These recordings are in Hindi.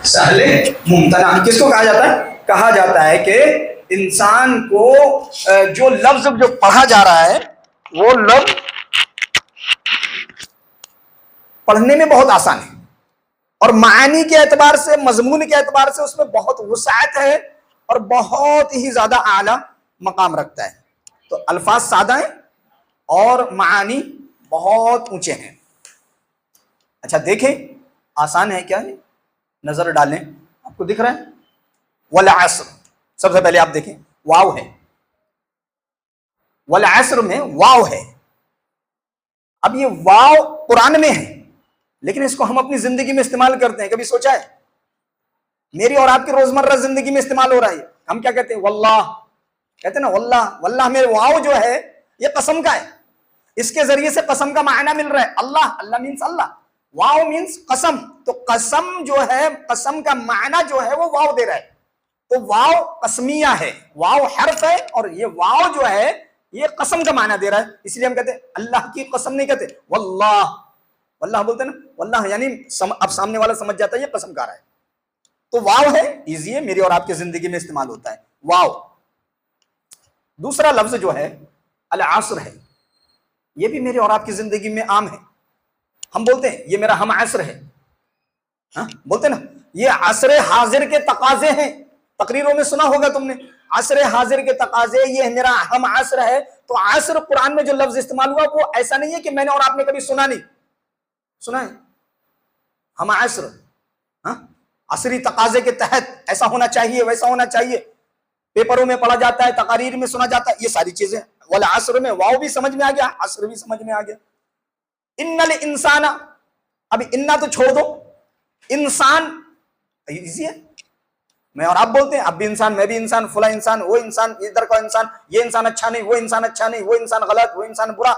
सहले मुमतना। किसको कहा जाता है? कहा जाता है कि इंसान को जो लफ्ज जो पढ़ा जा रहा है वो लफ्ज पढ़ने में बहुत आसान है और मानी के एतबार से, मजमून के एतबार से उसमें बहुत वसाअत है और बहुत ही ज्यादा आला मकाम रखता है। तो अल्फाज सादा हैं और मानी बहुत ऊंचे हैं। अच्छा देखें, आसान है क्या? ये नजर डालें, आपको दिख रहा है वल अस्र। सबसे पहले आप देखें, वाव है, वल अस्र में वाव है। अब ये वाव कुरान में है लेकिन इसको हम अपनी जिंदगी में इस्तेमाल करते हैं। कभी सोचा है? मेरी और आपकी रोजमर्रा जिंदगी में इस्तेमाल हो रहा है। हम क्या कहते हैं? वल्लाह कहते हैं ना, वल्लाह। वल्लाह में वाव जो है ये कसम का है, इसके जरिए से कसम का मायना मिल रहा है। अल्लाह, अल्लाह मीन्स अल्लाह, वाव मीन्स कसम। तो कसम जो है, कसम का मायना जो है वो वाव दे रहा है। तो वाव कसमिया है, वाव हर्फ है और ये वाव जो है ये कसम का मायना दे रहा है। इसलिए हम कहते हैं अल्लाह की कसम नहीं कहते, वल्लाह। वल्लाह बोलते हैं ना, वल्लाह यानी अब सामने वाला समझ जाता है ये कसम खा रहा है। तो वाव है, इजी है, मेरी और आपकी जिंदगी में इस्तेमाल होता है वाव। दूसरा लफ्ज जो है अल अस्र है, ये भी मेरी और आपकी जिंदगी में आम है। हम बोलते हैं ये मेरा हम अस्र है, हाँ बोलते ना, ये असर हाजिर के तकाजे हैं। तकरीरों में सुना होगा तुमने, असर हाजिर के तकाजे, ये मेरा हम असर है। तो असर कुरान में जो लफ्ज इस्तेमाल हुआ वो ऐसा नहीं है कि मैंने और आपने कभी सुना नहीं, सुना है हम असर, हाँ असरी तकाजे के तहत ऐसा होना चाहिए, वैसा होना चाहिए, पेपरों में पढ़ा जाता है, तकारीर में सुना जाता है, ये सारी चीजें। वाला असर में वाव भी समझ में आ गया, असर भी समझ में आ गया। इन्नल इंसाना, अब इन्ना तो छोड़ दो, इंसान इजी है, मैं और आप बोलते हैं, अब भी इंसान, मैं भी इंसान, फुला इंसान, वो इंसान, इधर का इंसान, ये इंसान अच्छा नहीं, वो इंसान अच्छा नहीं, वो इंसान गलत, वो इंसान बुरा।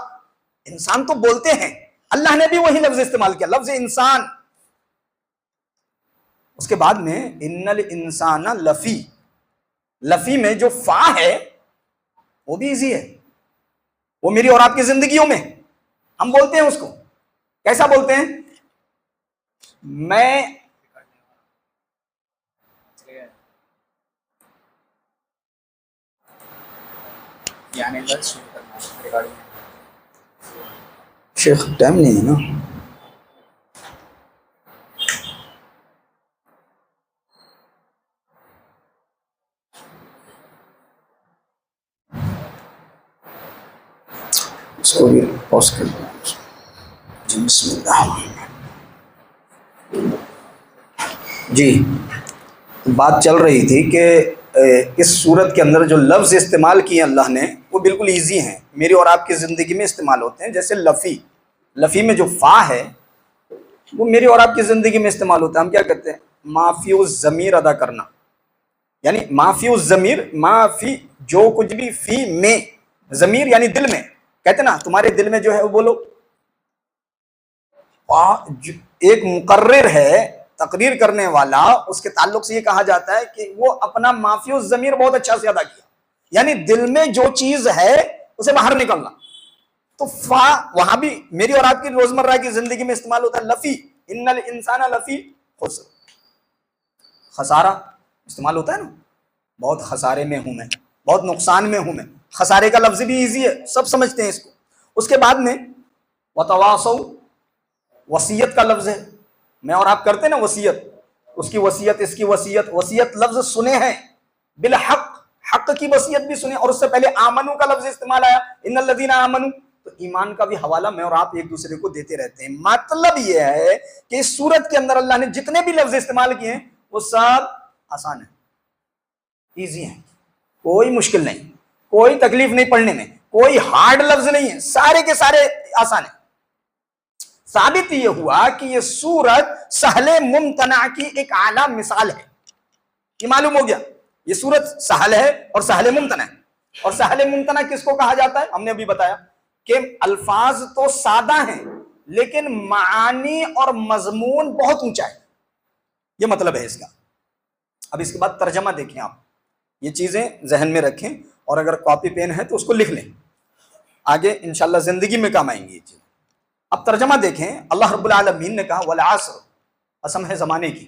इंसान तो बोलते हैं, अल्लाह ने भी वही लफ्ज इस्तेमाल किया, लफ्ज इंसान। उसके बाद में इन्नल इंसाना लफी, लफी में जो फा है वो भी इजी है, वो मेरी और आपकी जिंदगियों में हम बोलते हैं उसको। कैसा बोलते हैं? मैं शेख टाइम नहीं है ना, इसको भी पॉज कर दो। जी, बात चल रही थी कि इस सूरत के अंदर जो लफ्ज़ इस्तेमाल किए अल्लाह ने वो बिल्कुल इजी हैं, मेरी और आपकी ज़िंदगी में इस्तेमाल होते हैं। जैसे लफ़ी, लफ़ी में जो फ़ा है वो मेरी और आपकी ज़िंदगी में इस्तेमाल होता है। हम क्या कहते हैं? माफ़ी ज़मीर अदा करना, यानी माफ़ी ज़मीर, माफ़ी जो कुछ भी, फ़ी में ज़मीर यानी दिल में, कहते ना तुम्हारे दिल में जो है वो बोलो। एक मुकर्रिर है, तकरीर करने वाला, उसके ताल्लुक से ये कहा जाता है कि वो अपना माफी ज़मीर बहुत अच्छा से अदा किया, यानी दिल में जो चीज है उसे बाहर निकलना। तो फा वहां भी मेरी और आपकी रोजमर्रा की जिंदगी में इस्तेमाल होता है। लफी, इन्नल इंसाना लफी खुस्र, खसारा इस्तेमाल होता है ना, बहुत खसारे में हूं मैं, बहुत नुकसान में हूं मैं। खसारे का लफ्ज भी इजी है, सब समझते हैं इसको। उसके बाद में वतवासौ, वसीयत का लफ्ज है, मैं और आप करते हैं ना वसीयत, उसकी वसीयत, इसकी वसीयत, वसीयत लफ्ज सुने हैं, बिल हक, हक की वसीयत भी सुने। और उससे पहले आमनु का लफ्ज इस्तेमाल आया, इन्नल लज़ीना आमनु, तो ईमान का भी हवाला मैं और आप एक दूसरे को देते रहते हैं। मतलब यह है कि इस सूरत के अंदर अल्लाह ने जितने भी लफ्ज इस्तेमाल किए हैं वो सब आसान है, इजी है, कोई मुश्किल नहीं, कोई तकलीफ नहीं पढ़ने में, कोई हार्ड लफ्ज नहीं है, सारे के सारे आसान है। साबित यह हुआ कि यह सूरत सहले मुमतना की एक आला मिसाल है। ये मालूम हो गया, ये सूरत सहल है और सहले मुमतना है। और सहले मुमतना किसको कहा जाता है? हमने अभी बताया कि अल्फाज तो सादा हैं लेकिन मानी और मजमून बहुत ऊंचा है, ये मतलब है इसका। अब इसके बाद तर्जमा देखें आप, ये चीजें जहन में रखें और अगर कॉपी पेन है तो उसको लिख लें, आगे इंशाल्लाह जिंदगी में काम आएंगी ये चीज। अब तर्जमा देखें, अल्लाह रब्बुल आलमीन ने कहा वल अस्र, कसम है जमाने की,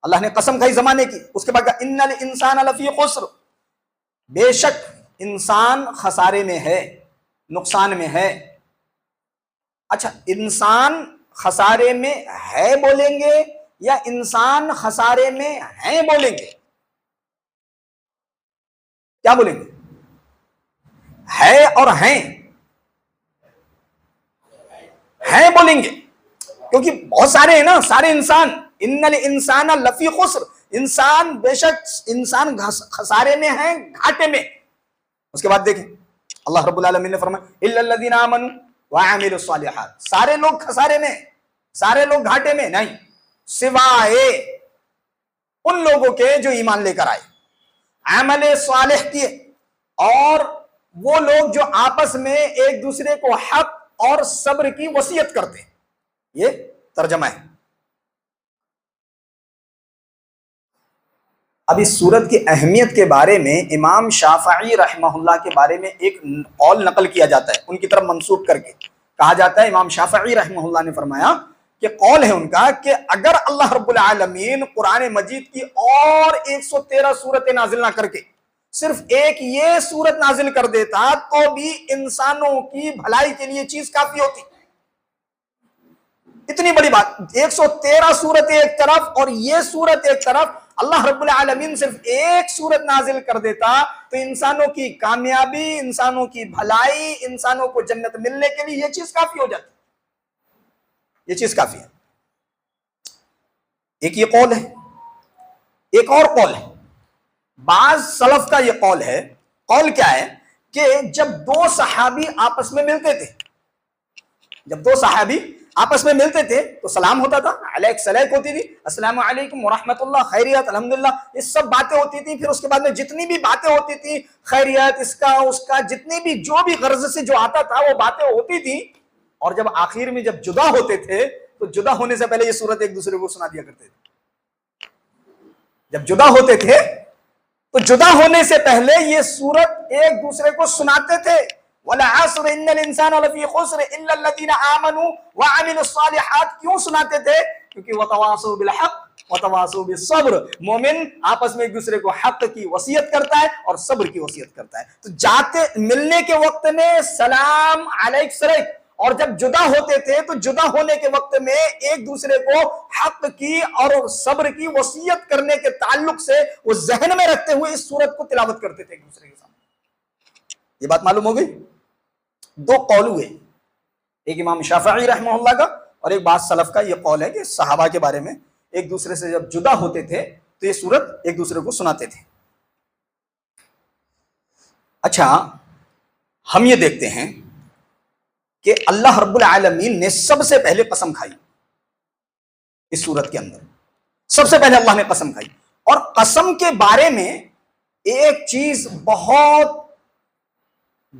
अल्लाह ने कसम खाई जमाने की, उसके बाद कहा इन्नल इंसान लफी खुस्र, बेशक इंसान खसारे में है, नुकसान में है। अच्छा, इंसान खसारे में है बोलेंगे या इंसान खसारे में है बोलेंगे? क्या बोलेंगे? है और हैं बोलेंगे, क्योंकि बहुत सारे हैं ना, सारे इंसान। इन्नल इंसान लफी खुस्र, इंसान बेशक इंसान खसारे में है, घाटे में। उसके बाद देखें अल्लाह रब्बुल आलमीन ने फरमाया इल्लल्लज़ीना आमनू व अमिलुस सालिहात, सारे लोग खसारे में, सारे लोग घाटे में नहीं, सिवाय उन लोगों के जो ईमान लेकर आए, अमल सालिह किए, और वो लोग जो आपस में एक दूसरे को हक और सब्र की वसीयत करते हैं। ये तर्जमा है। अब इस सूरत की अहमियत के बारे में इमाम शाफई रहमहुल्लाह के बारे में एक कौल नकल किया जाता है, उनकी तरफ मंसूब करके कहा जाता है, इमाम शाफई रहमहुल्लाह ने फरमाया कि कौल है उनका कि अगर अल्लाह रब्बुल आलमीन कुरान मजीद की और 113 सूरतें नाजिल ना करके सिर्फ एक ये सूरत नाजिल कर देता तो भी इंसानों की भलाई के लिए चीज काफी होती। इतनी बड़ी बात, 113 सूरतें एक तरफ और ये सूरत एक तरफ, अल्लाह रब्बुल आलमीन सिर्फ एक सूरत नाजिल कर देता तो इंसानों की कामयाबी, इंसानों की भलाई, इंसानों को जन्नत मिलने के लिए ये चीज काफी हो जाती, ये चीज काफी है। एक ये कौल है, एक और कौल है, बाज सलफ का ये कौल है। कौल क्या है कि जब दो सहाबी आपस में मिलते थे, जब दो सहाबी आपस में मिलते थे तो सलाम होता था, अलैक सलैक होती थी, अस्सलामु अलैकुम व रहमतुल्लाह, खैरियत, अल्हम्दुलिल्लाह, ये सब बातें होती थी। फिर उसके बाद में जितनी भी बातें होती थी, खैरियत, इसका उसका, जितनी भी जो भी गर्ज से जो आता था वो बातें होती थी। और जब आखिर में जब जुदा होते थे तो जुदा होने से पहले ये सूरत एक दूसरे को सुना दिया करते थे। जब जुदा होते थे तो जुदा होने से पहले ये सूरत एक दूसरे को सुनाते थे। वला अस्र इन्नल इंसान लफी खुस्र इल्ला लल्लज़ीना आमनू व अमिलुस सालिहात। क्यों सुनाते थे? क्योंकि वतवासौ बिल हक वतवासौ बिस सब्र। मोमिन आपस में एक दूसरे को हक की वसीयत करता है और सब्र की वसीयत करता है। तो जाते मिलने के वक्त में सलाम अलैक सलैक, और जब जुदा होते थे तो जुदा होने के वक्त में एक दूसरे को हक की और सब्र की वसीयत करने के ताल्लुक से वो जहन में रखते हुए इस सूरत को तिलावत करते थे एक दूसरे के सामने। ये बात मालूम हो गई? दो कौल हुए, एक इमाम शाफई रहमहुल्लाह का और एक बात सलफ का। ये कौल है कि सहाबा के बारे में एक दूसरे से जब जुदा होते थे तो ये सूरत एक दूसरे को सुनाते थे। अच्छा, हम ये देखते हैं कि अल्लाह रब्बुल आलमीन ने सबसे पहले कसम खाई इस सूरत के अंदर। सबसे पहले अल्लाह ने कसम खाई, और कसम के बारे में एक चीज बहुत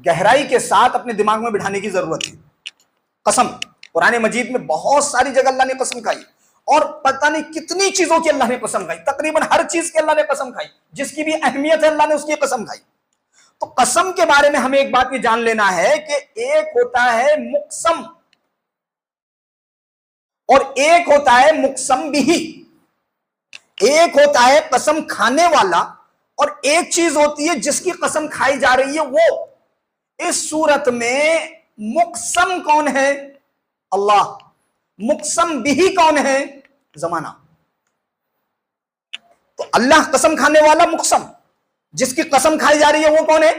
गहराई के साथ अपने दिमाग में बिठाने की जरूरत है। कसम कुरान मजीद में बहुत सारी जगह अल्लाह ने कसम खाई, और पता नहीं कितनी चीजों की अल्लाह ने कसम खाई, तकरीबन हर चीज की अल्लाह ने कसम खाई, जिसकी भी अहमियत है अल्लाह ने उसकी कसम खाई। तो कसम के बारे में हमें एक बात ये जान लेना है कि एक होता है मुक़सम और एक होता है मुक़सम बिही। एक होता है कसम खाने वाला और एक चीज होती है जिसकी कसम खाई जा रही है वो। इस सूरत में मुक़सम कौन है? अल्लाह। मुक़सम बिही कौन है? जमाना। तो अल्लाह कसम खाने वाला, मुक़सम जिसकी कसम खाई जा रही है वो कौन है?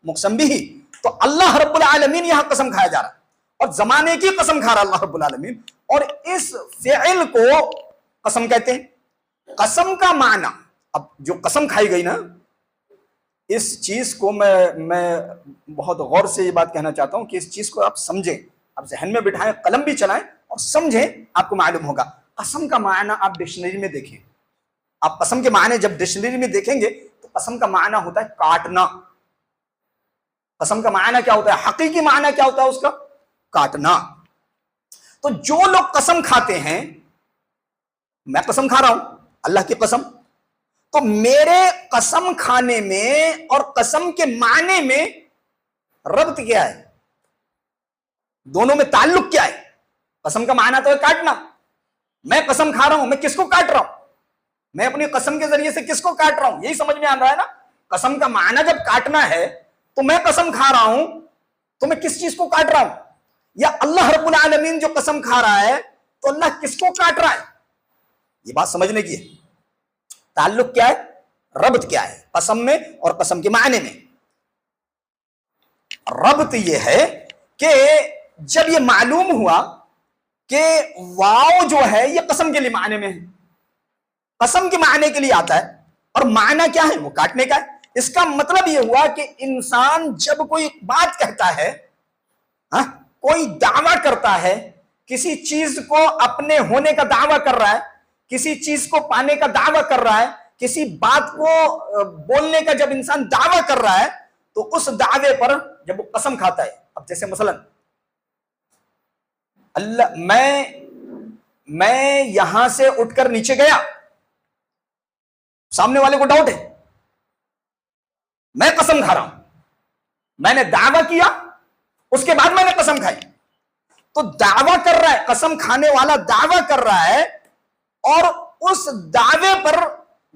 मुक़सम बिही। तो अल्लाह रब्बुल आलमीन यहां कसम खाया जा रहा है और जमाने की कसम खा रहा है अल्लाह रब्बुल आलमीन, और इस फ़िअल को कसम कहते हैं। कसम का माना, अब जो कसम खाई गई ना, इस चीज को मैं बहुत गौर से ये बात कहना चाहता हूं कि इस चीज को आप समझें, आप जहन में बिठाएं, कलम भी चलाएं और समझें, आपको मालूम होगा। कसम का माना आप डिक्शनरी में देखें, आप कसम के माने जब डिक्शनरी में देखेंगे तो कसम का माना होता है काटना। कसम का माना क्या होता है? हकीकी माना क्या होता है उसका? काटना। तो जो लोग कसम खाते हैं, मैं कसम खा रहा हूं अल्लाह की कसम, तो मेरे कसम खाने में और कसम के माने में रब्त क्या है? दोनों में ताल्लुक क्या है? कसम का माना तो है काटना। मैं कसम खा रहा हूं, मैं किसको काट रहा हूं? मैं अपनी कसम के जरिए से किसको काट रहा हूं, यही समझ में आ रहा है ना। कसम का माना जब काटना है तो मैं कसम खा रहा हूं तो मैं किस चीज को काट रहा हूं, या अल्लाह रब्बुल आलमीन जो कसम खा रहा है तो अल्लाह किसको काट रहा है, ये बात समझने की है। ताल्लुक क्या है, रब्त क्या है कसम में और कसम के मायने में। रब्त ये है कि जब ये मालूम हुआ कि वाव जो है ये कसम के लिए मायने में है, कसम के मायने के लिए आता है, और मायना क्या है, वो काटने का है। इसका मतलब यह हुआ कि इंसान जब कोई बात कहता है, कोई दावा करता है, किसी चीज को अपने होने का दावा कर रहा है, किसी चीज को पाने का दावा कर रहा है, किसी बात को बोलने का जब इंसान दावा कर रहा है, तो उस दावे पर जब वो कसम खाता है। अब जैसे मसलन अल्लाह, मैं यहां से उठकर नीचे गया, सामने वाले को डाउट है, मैं कसम खा रहा हूं, मैंने दावा किया, उसके बाद मैंने कसम खाई। तो दावा कर रहा है, कसम खाने वाला दावा कर रहा है, और उस दावे पर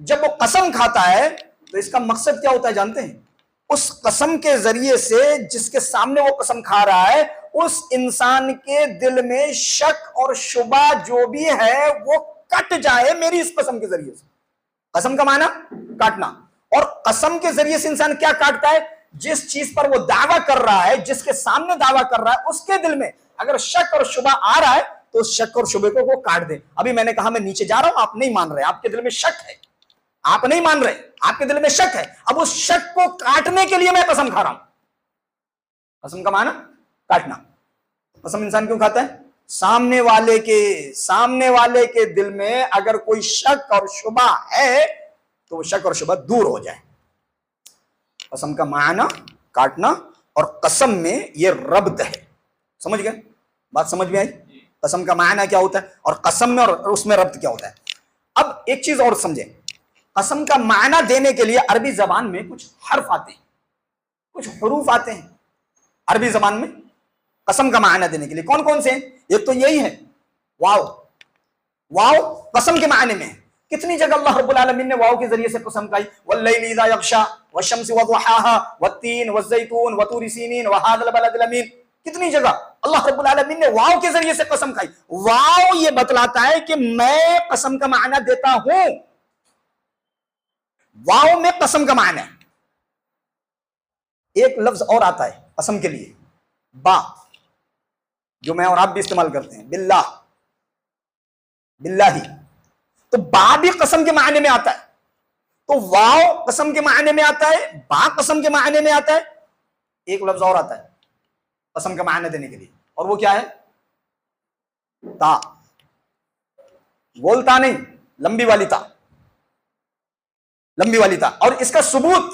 जब वो कसम खाता है तो इसका मकसद क्या होता है जानते हैं, उस कसम के जरिए से जिसके सामने वो कसम खा रहा है उस इंसान के दिल में शक और शुबा जो भी है वो कट जाए मेरी इस कसम के जरिए से। कसम का माना काटना, और कसम के जरिए से इंसान क्या काटता है, जिस चीज पर वो दावा कर रहा है, जिसके सामने दावा कर रहा है, उसके दिल में अगर शक और शुबा आ रहा है तो उस शक और शुबे को वो काट दे। अभी मैंने कहा मैं नीचे जा रहा हूं, आप नहीं मान रहे, आपके दिल में शक है, आप नहीं मान रहे, आपके दिल में शक है। अब उस शक को काटने के लिए मैं कसम खा रहा हूं। कसम का माना काटना। कसम इंसान क्यों खाता है, सामने वाले के दिल में अगर कोई शक और शुबा है तो वो शक और शुबा दूर हो जाए। कसम का माना काटना, और कसम में ये रब्त है। समझ गए, बात समझ में आई। कसम का माना क्या होता है और कसम में और उसमें रब्त क्या होता है। अब एक चीज और समझे, कसम का माना देने के लिए अरबी जबान में कुछ हर्फ आते हैं, कुछ हुरूफ आते हैं अरबी जबान में कसम का माना देने के लिए। कौन कौन से हैं, एक तो यही है वाव। वाव कसम के माने में है। कितनी जगह अल्लाह रब्बुल आलमीन ने वाव के जरिए से कसम खाई, वल्लैलि इज़ा यग़शा वश्शम्सि वज़ुहाहा वत्तीन वज़्ज़ैतून वतूरि सीनीन वहाज़ल बलदिल अमीन। कितनी जगह अल्लाह रब्बुल आलमीन ने वाव के जरिए से कसम खाई। वाव ये बतलाता है कि मैं कसम का माना देता हूं। वाव में कसम का माना है। एक लफ्ज और आता है कसम के लिए, बा, जो मैं और आप भी इस्तेमाल करते हैं, बिल्लाह, बिल्लाही। तो बा भी कसम के मायने में आता है। तो वाव कसम के मायने में आता है, बा कसम के मायने में आता है। एक लफ्ज और आता है कसम का मायने देने के लिए, और वो क्या है, ता। गोल ता नहीं, लंबी वाली ता, लंबी वाली ता। और इसका सबूत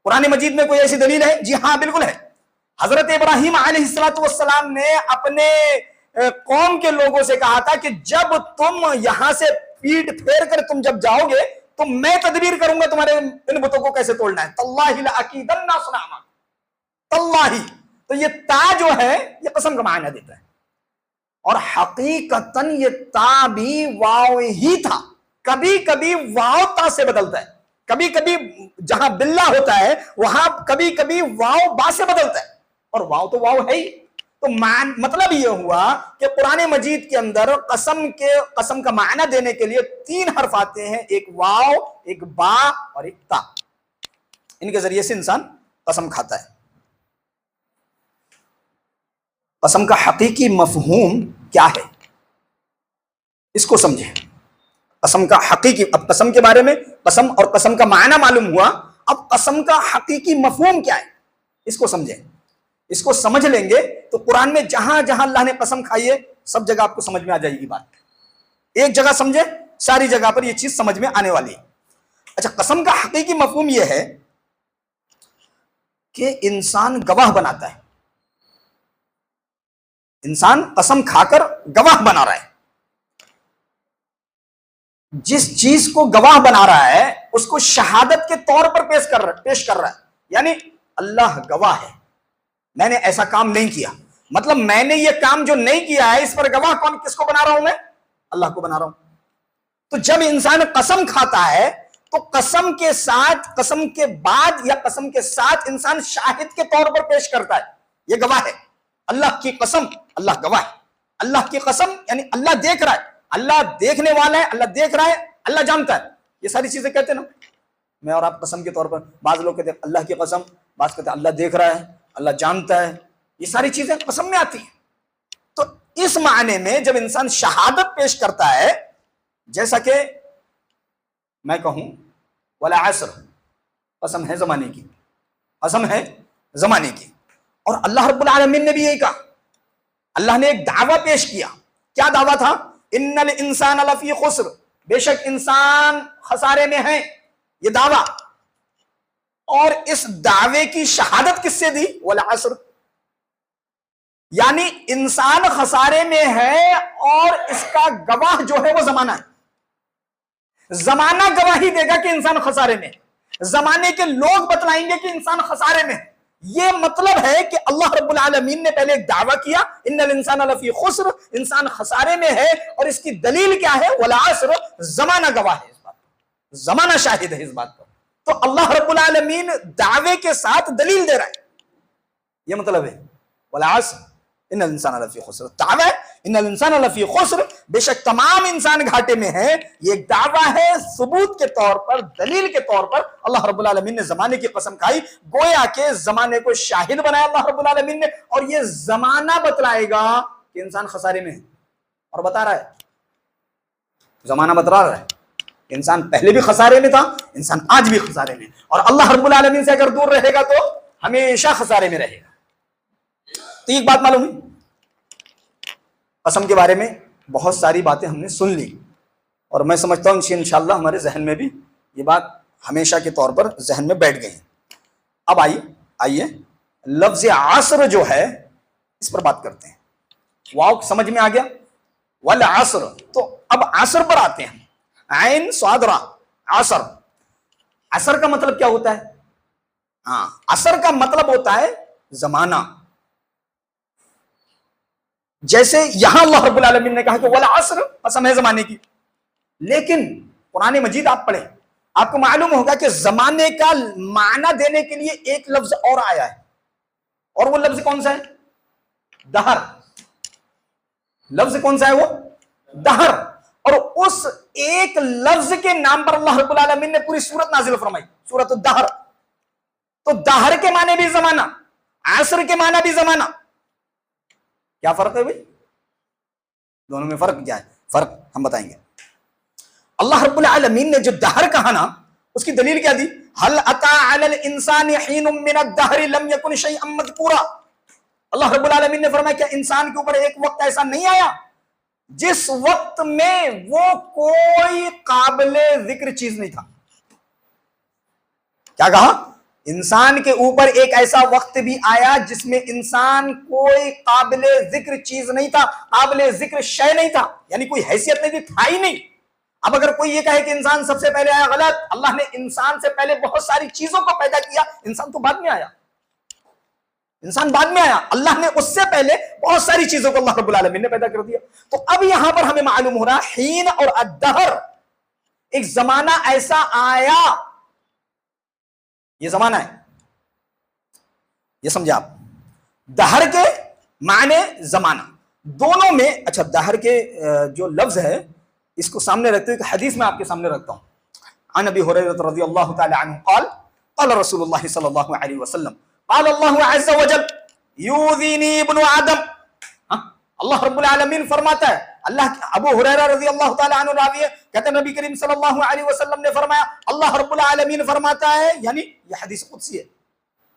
कुरान मजीद में कोई ऐसी दलील है? जी हां, बिल्कुल है। हजरत इब्राहीम अलैहिस्सलातु वस्सलाम ने अपने कौम के लोगों से कहा था कि जब तुम यहां से पीठ फेर कर तुम जब जाओगे तो मैं तदबीर करूंगा तुम्हारे इन बुतों को कैसे तोड़ना है। तल्लाहि लअकीदन्ना सनामा, तल्लाहि। तो ये ता जो है ये कसम का मायना देता है, और हकीकतन ये ता भी वाव ही था। कभी कभी वाव ता से बदलता है, कभी कभी जहां बिल्ला होता है वहां कभी कभी वाव बा से बदलता है, और वाव तो वाव है ही। तो मतलब यह हुआ कि कुरान मजीद के अंदर कसम का मायना देने के लिए 3 हर्फ आते हैं, एक वाव, एक बा और एक ता। इनके जरिए से इंसान कसम खाता है। कसम का हकीकी मफहूम क्या है, इसको समझें। कसम का हकीकी, अब कसम के बारे में, कसम और कसम का मायना मालूम हुआ, अब कसम का हकीकी मफहूम क्या है इसको समझें। इसको समझ लेंगे तो कुरान में जहां जहां अल्लाह ने कसम खाई है सब जगह आपको समझ में आ जाएगी बात। एक जगह समझे, सारी जगह पर यह चीज समझ में आने वाली है। अच्छा, कसम का हकीकी मफहूम यह है कि इंसान गवाह बनाता है। इंसान कसम खाकर गवाह बना रहा है। जिस चीज को गवाह बना रहा है उसको शहादत के तौर पर पेश कर रहा है। यानी अल्लाह गवाह है, मैंने ऐसा काम नहीं किया, मतलब मैंने ये काम जो नहीं किया है इस पर गवाह कौन, किसको बना रहा हूं मैं? अल्लाह को बना रहा हूं। तो जब इंसान कसम खाता है तो कसम के साथ, कसम के बाद या कसम के साथ इंसान शाहिद के तौर पर पेश करता है, यह गवाह है। अल्लाह की कसम, अल्लाह गवाह है। अल्लाह की कसम यानी अल्लाह देख रहा है, अल्लाह देखने वाला है, अल्लाह देख रहा है, अल्लाह जानता है। ये सारी चीजें कहते हैं ना, मैं और आप कसम के तौर पर, बाज लोग कहते हैं अल्लाह की कसम, बाज कहते हैं अल्लाह देख रहा है, अल्लाह जानता है। ये सारी चीजें कसम में आती हैं। तो इस मायने में जब इंसान शहादत पेश करता है, जैसा कि मैं कहूं वला असर, कसम है जमाने की, कसम है जमाने की। और अल्लाह रब्बुल आलमीन ने भी यही कहा। अल्लाह ने एक दावा पेश किया। क्या दावा था? इन्नल इंसान लफी खुस्र, बेशक इंसान खसारे में है, ये दावा। और इस दावे की शहादत किससे दी? वल असर, यानी इंसान खसारे में है और इसका गवाह जो है वो जमाना है। जमाना गवाही देगा कि इंसान खसारे में, जमाने के लोग बतलाएंगे कि इंसान खसारे में। यह मतलब है कि अल्लाह रब्बुल आलमीन ने पहले एक दावा किया, इन्नल इंसान लफी खुस्र, इंसान खसारे में है, और इसकी दलील क्या है? वल असर, जमाना गवाह है इस बात पर, जमाना शाहिद है इस बात पर। तो अल्लाह रब्बुल आलमीन दावे के साथ दलील दे रहा है, यह मतलब है वल असर इन्नल इंसान लफी खुस्र। दावा है इन्नल इंसान लफी खुस्र, बेशक तमाम इंसान घाटे में है। ये एक दावा है, सबूत के तौर पर, दलील के तौर पर अल्लाह रब्बुल आलमीन ने जमाने की कसम खाई, गोया के जमाने को शाहिद बनाया अल्लाह रब्बुल आलमीन ने। और ये जमाना बतलाएगा कि इंसान खसारे में है, और बता रहा है, जमाना बता रहा है इंसान पहले भी खसारे में था, इंसान आज भी खसारे में। और अल्लाह रब्बुल आलमीन से अगर दूर रहेगा तो हमेशा खसारे में रहेगा। तो एक बात मालूम है, कसम के बारे में बहुत सारी बातें हमने सुन ली, और मैं समझता हूं इंशाअल्लाह हमारे जहन में भी ये बात हमेशा के तौर पर जहन में बैठ गई है। अब आइए लफ्ज आसर जो है इस पर बात करते हैं। वाव समझ में आ गया, वल आसर। तो अब आसर पर आते हैं, आइन स्वादरा, आसर। असर का मतलब क्या होता है? हाँ, असर का मतलब होता है जमाना। जैसे यहां अल्लाह रब्बुल आलमीन ने कहा कि वल असर, कसम है जमाने की। लेकिन कुरान मजीद आप पढ़े, आपको मालूम होगा कि जमाने का माना देने के लिए एक लफ्ज और आया है, और वो लफ्ज कौन सा है? दहर। लफ्ज कौन सा है? वो दहर। और उस एक लफ्ज के नाम पर अल्लाह रब्बुल आलमीन ने पूरी सूरत नाजिल फरमाई, सूरत दहर। तो दहर के माने भी जमाना, असर के माना भी जमाना। क्या फर्क है भाई? दोनों में फर्क क्या है? फर्क हम बताएंगे। अल्लाह रब्बुल आलमीन ने जो दहर कहा ना, उसकी दलील क्या दी? हल अता अलल इंसानि हीनुम मिनद दहरि लम यकुन शैअन मज़कूरा। अल्लाह रब्बुल आलमीन ने फरमाया क्या इंसान के ऊपर एक वक्त ऐसा नहीं आया जिस वक्त में वो कोई काबिले जिक्र चीज नहीं था? क्या कहा? इंसान के ऊपर एक ऐसा वक्त भी आया जिसमें इंसान कोई काबिले जिक्र चीज नहीं था, काबिले जिक्र शय नहीं था, यानी कोई हैसियत नहीं थी, था ही नहीं। अब अगर कोई ये कहे कि इंसान सबसे पहले आया, गलत। अल्लाह ने इंसान से पहले बहुत सारी चीजों को पैदा किया, इंसान तो बाद में आया। इंसान बाद में आया, अल्लाह ने उससे पहले बहुत सारी चीजों को अल्लाह रब्बुल आलमीन ने पैदा कर दिया। तो अब यहां पर हमें मालूम हो रहा है हीन और अद्दहर, एक जमाना ऐसा आया, ये जमाना है, ये समझे आप? दहर के माने जमाना, दोनों में। अच्छा, दहर के जो लफ्ज है इसको सामने रखते हुए हदीस में आपके सामने रखता हूं। अन अबी हुरैरा रज़ियल्लाहु तआला अन्हु क़ाल क़ाल रसूलुल्लाह सल्लल्लाहु अलैहि वसल्लम क़ाल अल्लाहु अज़्ज़ वजल यूज़ीनी इब्नु आदम। अल्लाह रब्बुल आलमीन फरमाता है, अल्लाह, अबू हुरैरा रज़ियल्लाहु तआला अन्हु रावी है, कहते हैं नबी करीम सल्लल्लाहु अलैहि वसल्लम ने फरमाया, अल्लाह रब्बुल आलमीन फरमाता है, यानी यह हदीस कुदसी है,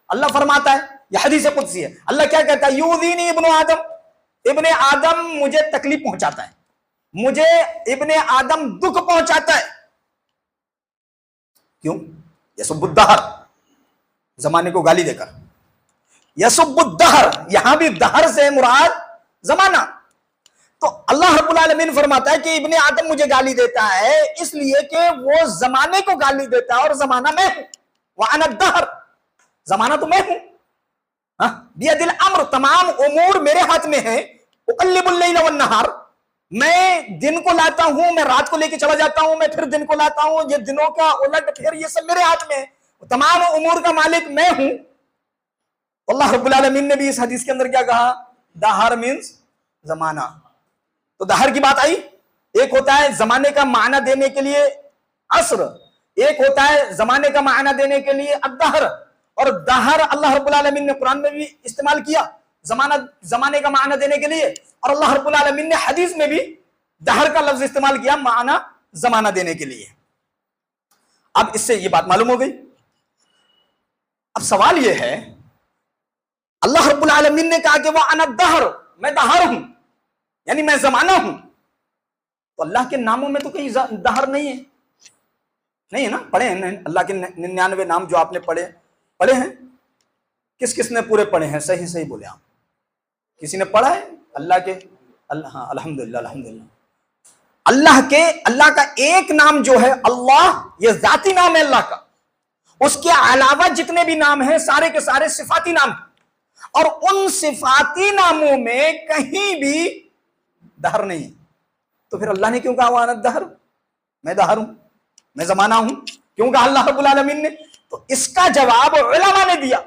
अल्लाह फरमाता है, यह हदीस कुदसी है। अल्लाह क्या कहता है? यूज़ीनी इब्नु आदम, इब्ने आदम मुझे तकलीफ पहुंचाता है, मुझे इब्ने आदम दुख पहुंचाता है। क्यों? यसुब्बुद्दहर, जमाने को गाली देकर। यसुब्बुद्दहर, यहां भी दहर से मुराद जमाना। तो अल्लाह रब्बुल आलमीन फरमाता है कि इब्ने आदम मुझे गाली देता है इसलिए कि वो जमाने को गाली देता है, और जमाना मैं हूं। व अना दहर, जमाना तो मैं हूं। बियदिल अम्र, तमाम उमूर मेरे हाथ में है। उक़ल्लिबुल लैल वन नहार, मैं दिन को लाता हूं, मैं रात को लेके चला जाता हूं, मैं फिर दिन को लाता हूं, ये दिनों का उलट फिर ये सब मेरे हाथ में है, तमाम उमूर का मालिक मैं हूं। अल्लाह रब्बुल आलमीन ने भी इस हदीस के अंदर क्या कहा? दहर मीन्स जमाना। तो दहर की बात आई। एक होता है जमाने का माना देने के लिए असर, एक होता है जमाने का माना देने के लिए अद्दहर। और दहर अल्लाह रब्बुल आलमीन ने कुरान में भी इस्तेमाल किया जमाने का माना देने के लिए, और अल्लाह रब्बुल आलमीन ने हदीस में भी दहर का लफ्ज इस्तेमाल किया माना जमाना देने के लिए। अब इससे ये बात मालूम हो गई। अब सवाल यह है, अल्लाह रब्बुल आलमीन ने कहा कि वह अना दहर, मैं दहर हूं, यानी मैं जमाना हूं। तो अल्लाह के नामों में तो कहीं दहर नहीं है, नहीं है ना? पढ़े हैं अल्लाह के 99 नाम जो आपने पढ़े हैं, किस किस ने पूरे पढ़े हैं? सही सही बोले आप। किसी ने पढ़ा है अल्लाह के? अल्लाह, हाँ, अल्हम्दुलिल्लाह अल्हम्दुलिल्लाह। अल्लाह का एक नाम जो है अल्लाह, ये जाती नाम है अल्लाह का। उसके अलावा जितने भी नाम हैं सारे के सारे सिफाती नाम हैं, और उन सिफाती नामों में कहीं भी दहर नहीं है। तो फिर अल्लाह ने क्यों कहा वाना दहर, मैं दहर हूं, मैं जमाना हूं? क्यों कहा अल्लाह रब्बुल आलमीन ने? तो इसका जवाब उलमा ने दिया।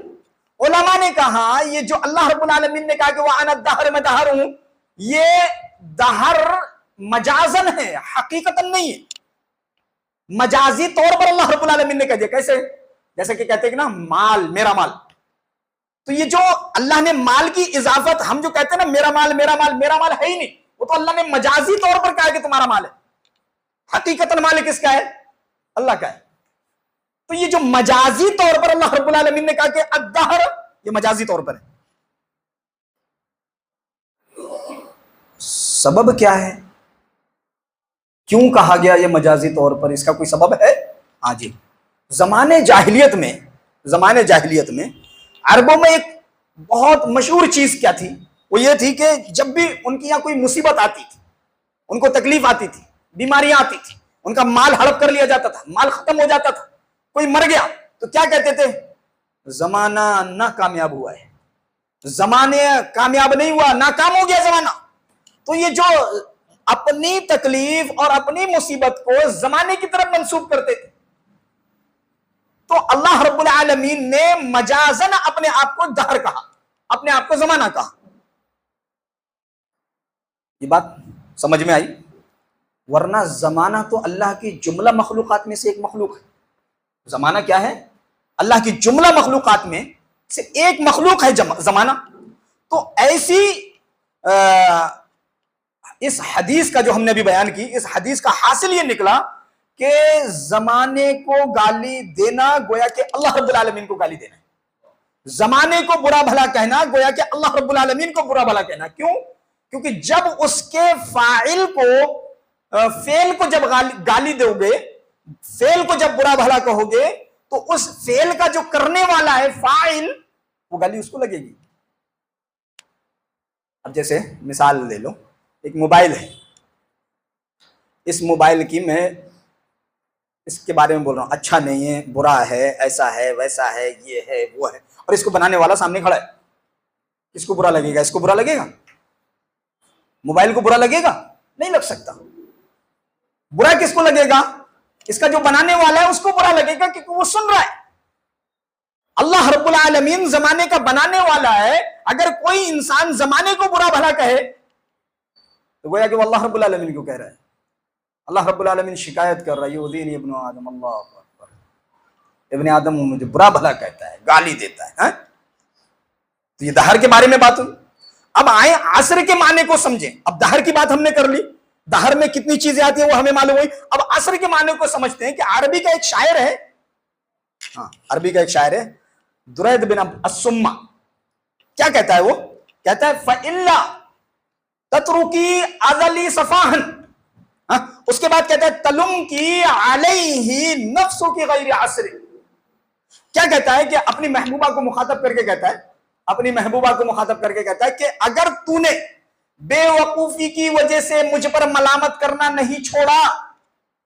उलमा ने कहा ये जो अल्लाह रब्बुल आलमीन ने कहा कि वह अना दहर, मैं दहर हूं, ये दहर मजाजन है, हकीकतन नहीं है। मजाजी तौर पर अल्लाह रब्बुल आलमीन ने कह दिया। कैसे? जैसे कि कहते हैं कि ना माल, मेरा माल। तो ये जो अल्लाह ने माल की इजाफत, हम जो कहते हैं ना मेरा माल मेरा माल, मेरा माल है ही नहीं, वो तो अल्लाह ने मजाजी तौर पर कहा कि तुम्हारा माल है। हकीकतन माल किसका है? अल्लाह का है। तो ये जो मजाजी तौर पर अल्लाह रब्बुल आलमीन ने कहा कि अद्दहर, ये मजाजी तौर पर है। सबब क्या है? क्यों कहा गया ये मजाजी तौर पर? इसका कोई सबब है? हाँ जी, जमाने जाहिलियत में अरबों में एक बहुत मशहूर चीज क्या थी? वो ये थी कि जब भी उनकी यहां कोई मुसीबत आती थी, उनको तकलीफ आती थी, बीमारियां आती थी, उनका माल हड़प कर लिया जाता था, माल खत्म हो जाता था, कोई मर गया, तो क्या कहते थे? जमाना ना कामयाब हुआ है, जमाने कामयाब नहीं हुआ, नाकाम हो गया जमाना। तो ये जो अपनी तकलीफ और अपनी मुसीबत को जमाने की तरफ मंसूब करते थे, तो अल्लाह रब्बुल आलमीन ने मजाजन अपने आप को दहर कहा, अपने आप को जमाना कहा। ये बात समझ में आई? वरना जमाना तो अल्लाह की जुमला मखलूकात में से एक मखलूक है। जमाना क्या है? अल्लाह की जुमला मखलूकात में से एक मखलूक है जमाना। तो ऐसी इस हदीस का जो हमने अभी बयान की, इस हदीस का हासिल ये निकला कि जमाने को गाली देना गोया कि अल्लाह रब्बुल आलमीन को गाली देना है। जमाने को बुरा भला कहना गोया कि अल्लाह रब्बुल आलमीन को बुरा भला कहना। क्यों? क्योंकि जब उसके फाइल को, फेल को जब गाली दोगे, फेल को जब बुरा भला कहोगे, तो उस फेल का जो करने वाला है फाइल, वो गाली उसको लगेगी। अब जैसे मिसाल ले लो, एक मोबाइल है, इस मोबाइल की मैं इसके बारे में बोल रहा हूं, अच्छा नहीं है, बुरा है, ऐसा है, वैसा है, ये है, वो है, और इसको बनाने वाला सामने खड़ा है। किसको बुरा लगेगा? इसको बुरा लगेगा? मोबाइल को बुरा लगेगा? नहीं लग सकता। बुरा किसको लगेगा? इसका जो बनाने वाला है उसको बुरा लगेगा, क्योंकि वो सुन रहा है। अल्लाह रब्बुल आलमीन जमाने का बनाने वाला है। अगर कोई इंसान जमाने को बुरा भला कहे तो गोया कि वो अल्लाह रब्बुल आलमीन को कह रहा है। अल्लाह रब्बुल आलमीन शिकायत कर रहा है, युदीनी इब्नु आदम, अल्लाह अकबर, इब्ने आदम मुझे बुरा भला कहता है, गाली देता है, तो ये दहर के बारे में बात हुई। अब आए असर के माने को समझें। अब दहर की बात हमने कर ली, दहर में कितनी चीजें आती है वो हमें मालूम हुई। अब असर के माने को समझते हैं कि अरबी का एक शायर है, अरबी का एक शायर है दुरैद बिन अस्सुम्मा। क्या कहता है वो? कहता है फ़इल्ला ततरुकी अज़ली सफ़ाहन। उसके बाद कहता है तलुम की अलैहि नफ्सु की गैर असर। क्या कहता है कि अपनी महबूबा को मुखातब करके कहता है, अपनी महबूबा को मुखातब करके कहता है कि अगर तूने बेवकूफी की वजह से मुझ पर मलामत करना नहीं छोड़ा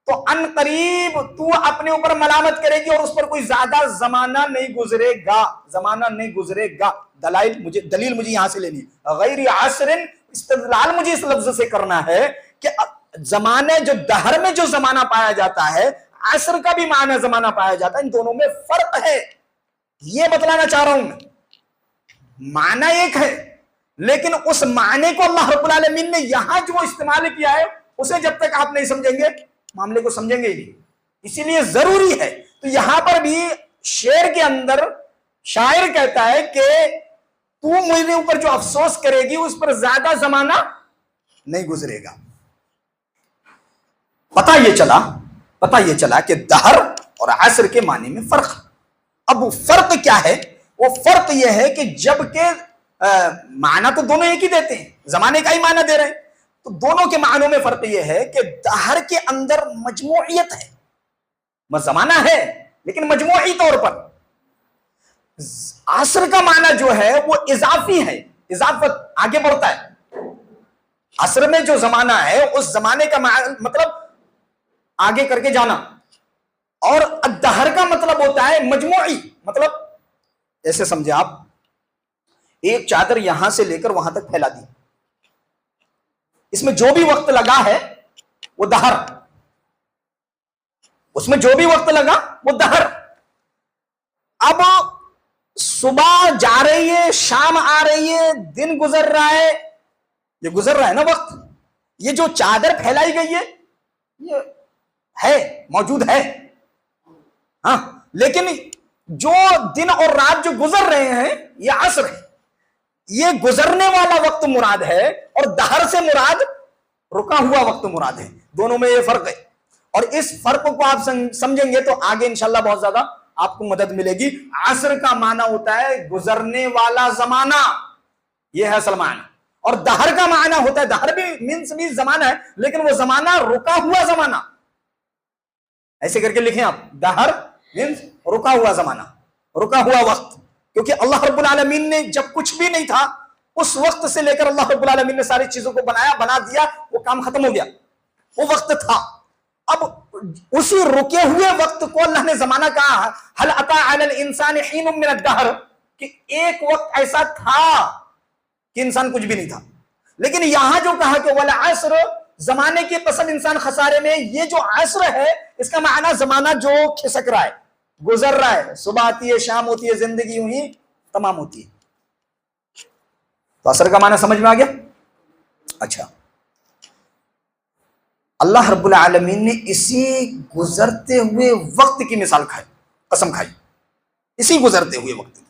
तो अनकरीब तू अपने ऊपर मलामत करेगी और उस पर कोई ज्यादा जमाना नहीं गुजरेगा, जमाना नहीं गुजरेगा। दलील मुझे यहां से लेनी है। गैर आसरिन, इस्तेदलाल मुझे इस लफ्ज से करना है कि जमाने जो दहर में जो जमाना पाया जाता है, असर का भी माना जमाना पाया जाता है, इन दोनों में फर्क है। यह बतलाना चाह रहा हूं मैं। माना एक है, लेकिन उस माने को अल्लाह रब्बुल आलमीन ने यहां जो इस्तेमाल किया है, उसे जब तक आप नहीं समझेंगे, मामले को समझेंगे ही नहीं। इसीलिए जरूरी है। तो यहां पर भी शेर के अंदर शायर कहता है कि तू मेरे ऊपर जो अफसोस करेगी, उस पर ज्यादा जमाना नहीं गुजरेगा। पता यह चला कि दहर और असर के माने में फर्क। अब वो फर्क क्या है? वो फर्क यह है कि जबकि माना तो दोनों एक ही देते हैं, जमाने का ही माना दे रहे हैं, तो दोनों के मानों में फर्क यह है कि दहर के अंदर मजमूइयत है, जमाना है लेकिन मजमूई तौर पर। असर का माना जो है वो इजाफी है, इजाफत आगे बढ़ता है। असर में जो जमाना है, उस जमाने का मतलब आगे करके जाना, और दहर का मतलब होता है मजमूई। मतलब ऐसे समझे आप, एक चादर यहां से लेकर वहां तक फैला दी, इसमें जो भी वक्त लगा है वो दहर, उसमें जो भी वक्त लगा वो दहर। अब सुबह जा रही है, शाम आ रही है, दिन गुजर रहा है, ये गुजर रहा है ना वक्त। ये जो चादर फैलाई गई है, ये है, मौजूद है, हाँ, लेकिन जो दिन और रात जो गुजर रहे हैं, ये असर है। ये गुजरने वाला वक्त मुराद है, और दहर से मुराद रुका हुआ वक्त मुराद है। दोनों में ये फर्क है, और इस फर्क को आप समझेंगे तो आगे इंशाल्लाह बहुत ज्यादा आपको मदद मिलेगी। असर का माना होता है गुजरने वाला जमाना, यह है असल माना, और दहर का माना होता है, दहर भी मीन्स जमाना है, लेकिन वो जमाना रुका हुआ जमाना। ऐसे करके लिखें आप, दहर मीन्स रुका हुआ जमाना, रुका हुआ वक्त। क्योंकि अल्लाह रब्बुल आलमीन ने जब कुछ भी नहीं था, उस वक्त से लेकर अल्लाह रब्बुल आलमीन ने सारी चीजों को बनाया, बना दिया, वो काम खत्म हो गया, वो वक्त था। अब उसी रुके हुए वक्त को अल्लाह ने जमाना कहा, हल अता अलल इंसान हीनुम मिनद दहर, कि एक वक्त ऐसा था कि इंसान कुछ भी नहीं था। लेकिन यहां जो कहा कि वल असर, जमाने की कसम इंसान खसारे में, ये जो असर है, इसका माना जमाना जो खिसक रहा है, गुजर रहा है, सुबह आती है, शाम होती है, जिंदगी यूं ही तमाम होती है। तो असर का माना समझ में आ गया? अच्छा, अल्लाह रब्बुल आलमीन ने इसी गुजरते हुए वक्त की मिसाल खाई, कसम खाई, इसी गुजरते हुए वक्त।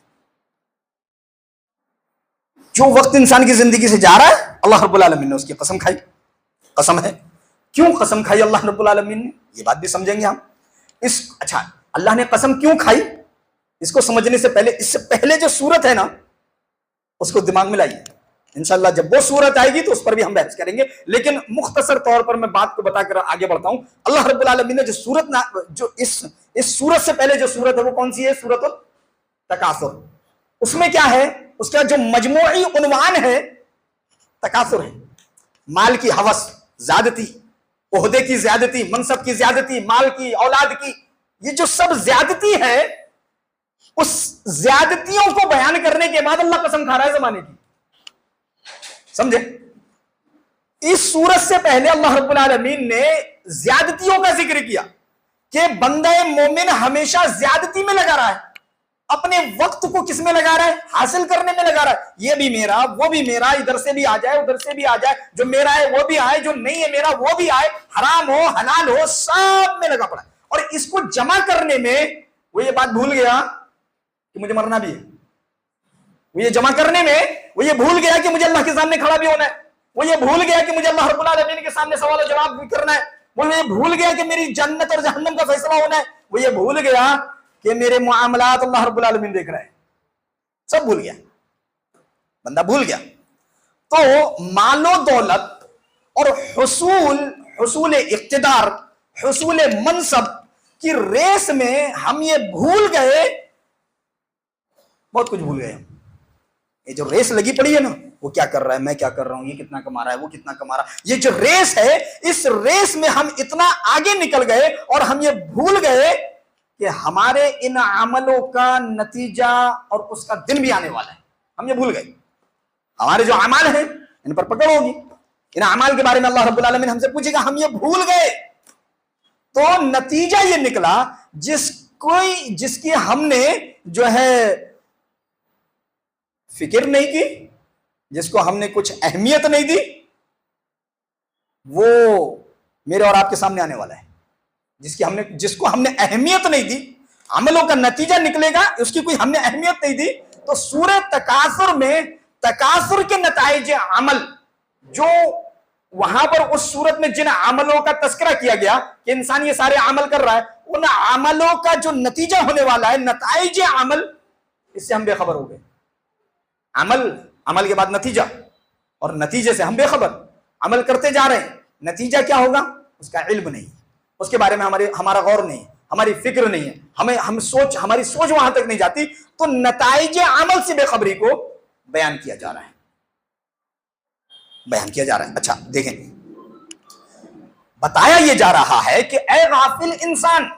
जो वक्त इंसान की जिंदगी से जा रहा है, अल्लाह रब्बुल आलमीन ने उसकी कसम खाई। कसम है, क्यों कसम खाई अल्लाह रब्बुल आलमीन ने, ये बात भी समझेंगे हम। अच्छा, अल्लाह ने कसम क्यों खाई, इसको समझने से पहले, इससे पहले जो सूरत है ना, उसको दिमाग में लाइए। इंशाअल्लाह जब वो सूरत आएगी तो उस पर भी हम बहस करेंगे, लेकिन मुख्तसर तौर पर मैं बात को बताकर आगे बढ़ता हूं। अल्लाह रब्बुल आलमीन ने जो सूरत जो इस सूरत से पहले जो सूरत है वो कौन सी है? सूरतुल तकासुर। उसमें क्या है? उसका जो मजमूई उन्वान है तकासुर है। माल की हवस, ज्यादती, ओहदे की ज्यादती, मनसब की ज्यादती, माल की, औलाद की, ये जो सब ज्यादती है, उस ज्यादतियों को बयान करने के बाद अल्लाह कसम खा रहा है जमाने की। समझे? इस सूरत से पहले अल्लाह रब्बुल आलमीन ने ज्यादतियों का जिक्र किया कि बंदा मोमिन हमेशा ज्यादती में लगा रहा है, अपने वक्त को किस में लगा रहा है? हासिल करने में लगा रहा है। ये भी मेरा, वो भी मेरा, इधर से भी आ जाए, उधर से भी आ जाए, जो मेरा है वो भी आए, जो नहीं है मेरा वो भी आए, हराम हो हलाल हो, सब में लगा पड़ा है। और इसको जमा करने में वो ये बात भूल गया कि मुझे मरना भी है। वो ये जमा करने में वो ये भूल गया कि मुझे अल्लाह के सामने खड़ा भी होना है। वो ये भूल गया कि मुझे अल्लाह रब्बुल आलमीन के सामने सवाल और जवाब भी करना है। वो ये भूल गया कि मेरी जन्नत और जहन्नम का फैसला होना है। वो ये भूल गया कि मेरे मुआमलात अल्लाह रब्बुल आलमीन देख रहा है। सब भूल गया, बंदा भूल गया। तो मालो दौलत और हुसूल इक्तिदार, हुसूल मनसब की रेस में हम ये भूल गए, बहुत कुछ भूल गए हम। ये जो रेस लगी पड़ी है ना, वो क्या कर रहा है, मैं क्या कर रहा हूं, ये कितना कमा रहा है, वो कितना कमा रहा है, ये जो रेस है, इस रेस में हम इतना आगे निकल गए और हम ये भूल गए कि हमारे इन अमलों का नतीजा और उसका दिन भी आने वाला है। हम ये भूल गए। हमारे जो अमाल हैं इन पर पकड़ होगी, इन अमाल के बारे में अल्लाह रब्बुल आलमीन हमसे पूछेगा, हम ये भूल गए। तो नतीजा ये निकला, जिसकी हमने जो है फिक्र नहीं की, जिसको हमने कुछ अहमियत नहीं दी, वो मेरे और आपके सामने आने वाला है। जिसको हमने अहमियत नहीं दी, अमलों का नतीजा निकलेगा, उसकी कोई हमने अहमियत नहीं दी। तो सूरह तकासुर में तकासुर के नताइज अमल, जो वहां पर उस सूरत में जिन अमलों का तस्करा किया गया कि इंसान ये सारे अमल कर रहा है, उन अमलों का जो नतीजा होने वाला है, नताइज अमल, इससे हम बेखबर हो गए। अमल के बाद नतीजा, और नतीजे से हम बेखबर, अमल करते जा रहे हैं, नतीजा क्या होगा उसका इल्म नहीं, उसके बारे में हमारा गौर नहीं, हमारी फिक्र नहीं है, हमारी सोच वहां तक नहीं जाती। तो नताइज अमल से बेखबरी को बयान किया जा रहा है, अच्छा देखें, बताया यह जा रहा है कि ऐ गाफिल इंसान।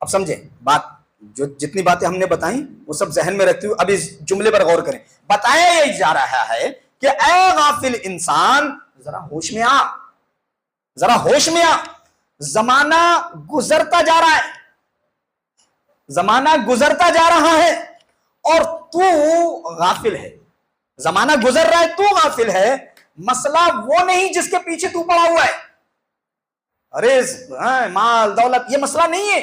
अब समझे बात, जो जितनी बातें हमने बताई वो सब जहन में रखते हुए अब इस जुमले पर गौर करें। बताया यह जा रहा है कि ऐ गाफिल इंसान, जरा होश में आ, जरा होश में आ। जमाना गुजरता जा रहा है, जमाना गुजरता जा रहा है और तू गाफिल है। जमाना गुजर रहा है, तू गाफिल है। मसला वो नहीं जिसके पीछे तू पड़ा हुआ है, अरे माल दौलत, ये मसला नहीं है।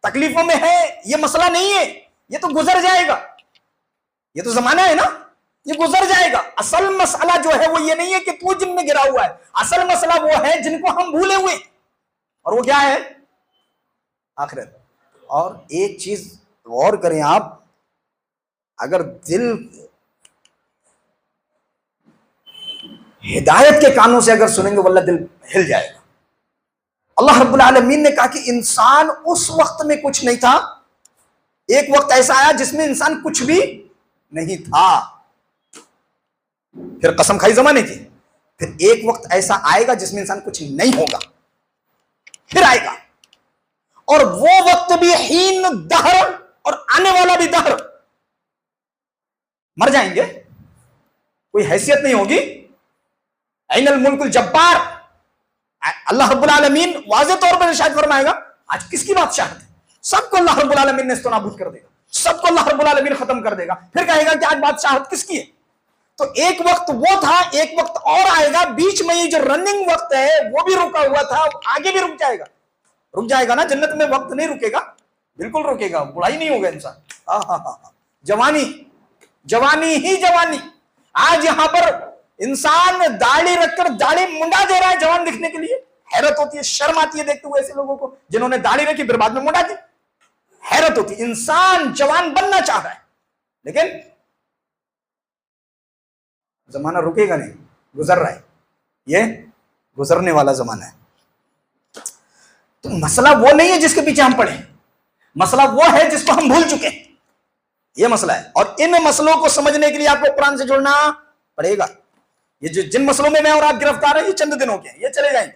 तकलीफों में है, ये मसला नहीं है, ये तो गुजर जाएगा। ये तो जमाना है ना, ये गुजर जाएगा। असल मसला जो है वो ये नहीं है कि तू जिनमें गिरा हुआ है, असल मसला वो है जिनको हम भूले हुए, और वो क्या है? आखिरत। और एक चीज गौर करें आप, अगर दिल हिदायत के कानों से अगर सुनेंगे वल्लाह दिल हिल जाएगा। अल्लाह रब्बुल आलमीन ने कहा कि इंसान उस वक्त में कुछ नहीं था, एक वक्त ऐसा आया जिसमें इंसान कुछ भी नहीं था। फिर कसम खाई जमाने की, फिर एक वक्त ऐसा आएगा जिसमें इंसान कुछ नहीं होगा, फिर आएगा। और वो वक्त भी हीन दहर, और आने वाला भी दहर। मर जाएंगे, कोई हैसियत नहीं होगी। ऐनल मुल्कुल जब्बार, अल्लाह रब्बुल आलमीन वाज़ेह तौर पर इरशाद फरमाएगा, आज किसकी बादशाहत है? सबको अल्लाह रब्बुल आलमीन ने इस्तेनाबूद कर देगा, सबको अल्लाह रब्बुल आलमीन खत्म कर देगा। फिर कहेगा कि आज बादशाहत किसकी है? तो एक वक्त वो था, एक वक्त और आएगा। बीच में ये जो रनिंग वक्त है वो भी रुका हुआ था, आगे भी रुक जाएगा ना। जन्नत में वक्त नहीं रुकेगा, बिल्कुल रुकेगा, बुढ़ाई नहीं होगा इंसान। जवानी ही जवानी। आज यहां पर इंसान दाढ़ी रखकर दाढ़ी मुंडा दे रहा है जवान दिखने के लिए। हैरत होती है, शर्म आती है देखते हुए ऐसे लोगों को जिन्होंने दाढ़ी रखी फिर बाद में मुंडा दी। हैरत होती है, इंसान जवान बनना चाह रहा है, लेकिन जमाना रुकेगा नहीं, गुजर रहा है, ये गुजरने वाला जमाना है। तो मसला वो नहीं है जिसके पीछे हम पड़े, मसला वो है जिसको हम भूल चुके हैं, ये मसला है। और इन मसलों को समझने के लिए आपको कुरान से जुड़ना पड़ेगा। ये जो जिन मसलों में मैं और आप गिरफ्तार हैं, ये चंद दिनों के हैं, ये चले जाएंगे,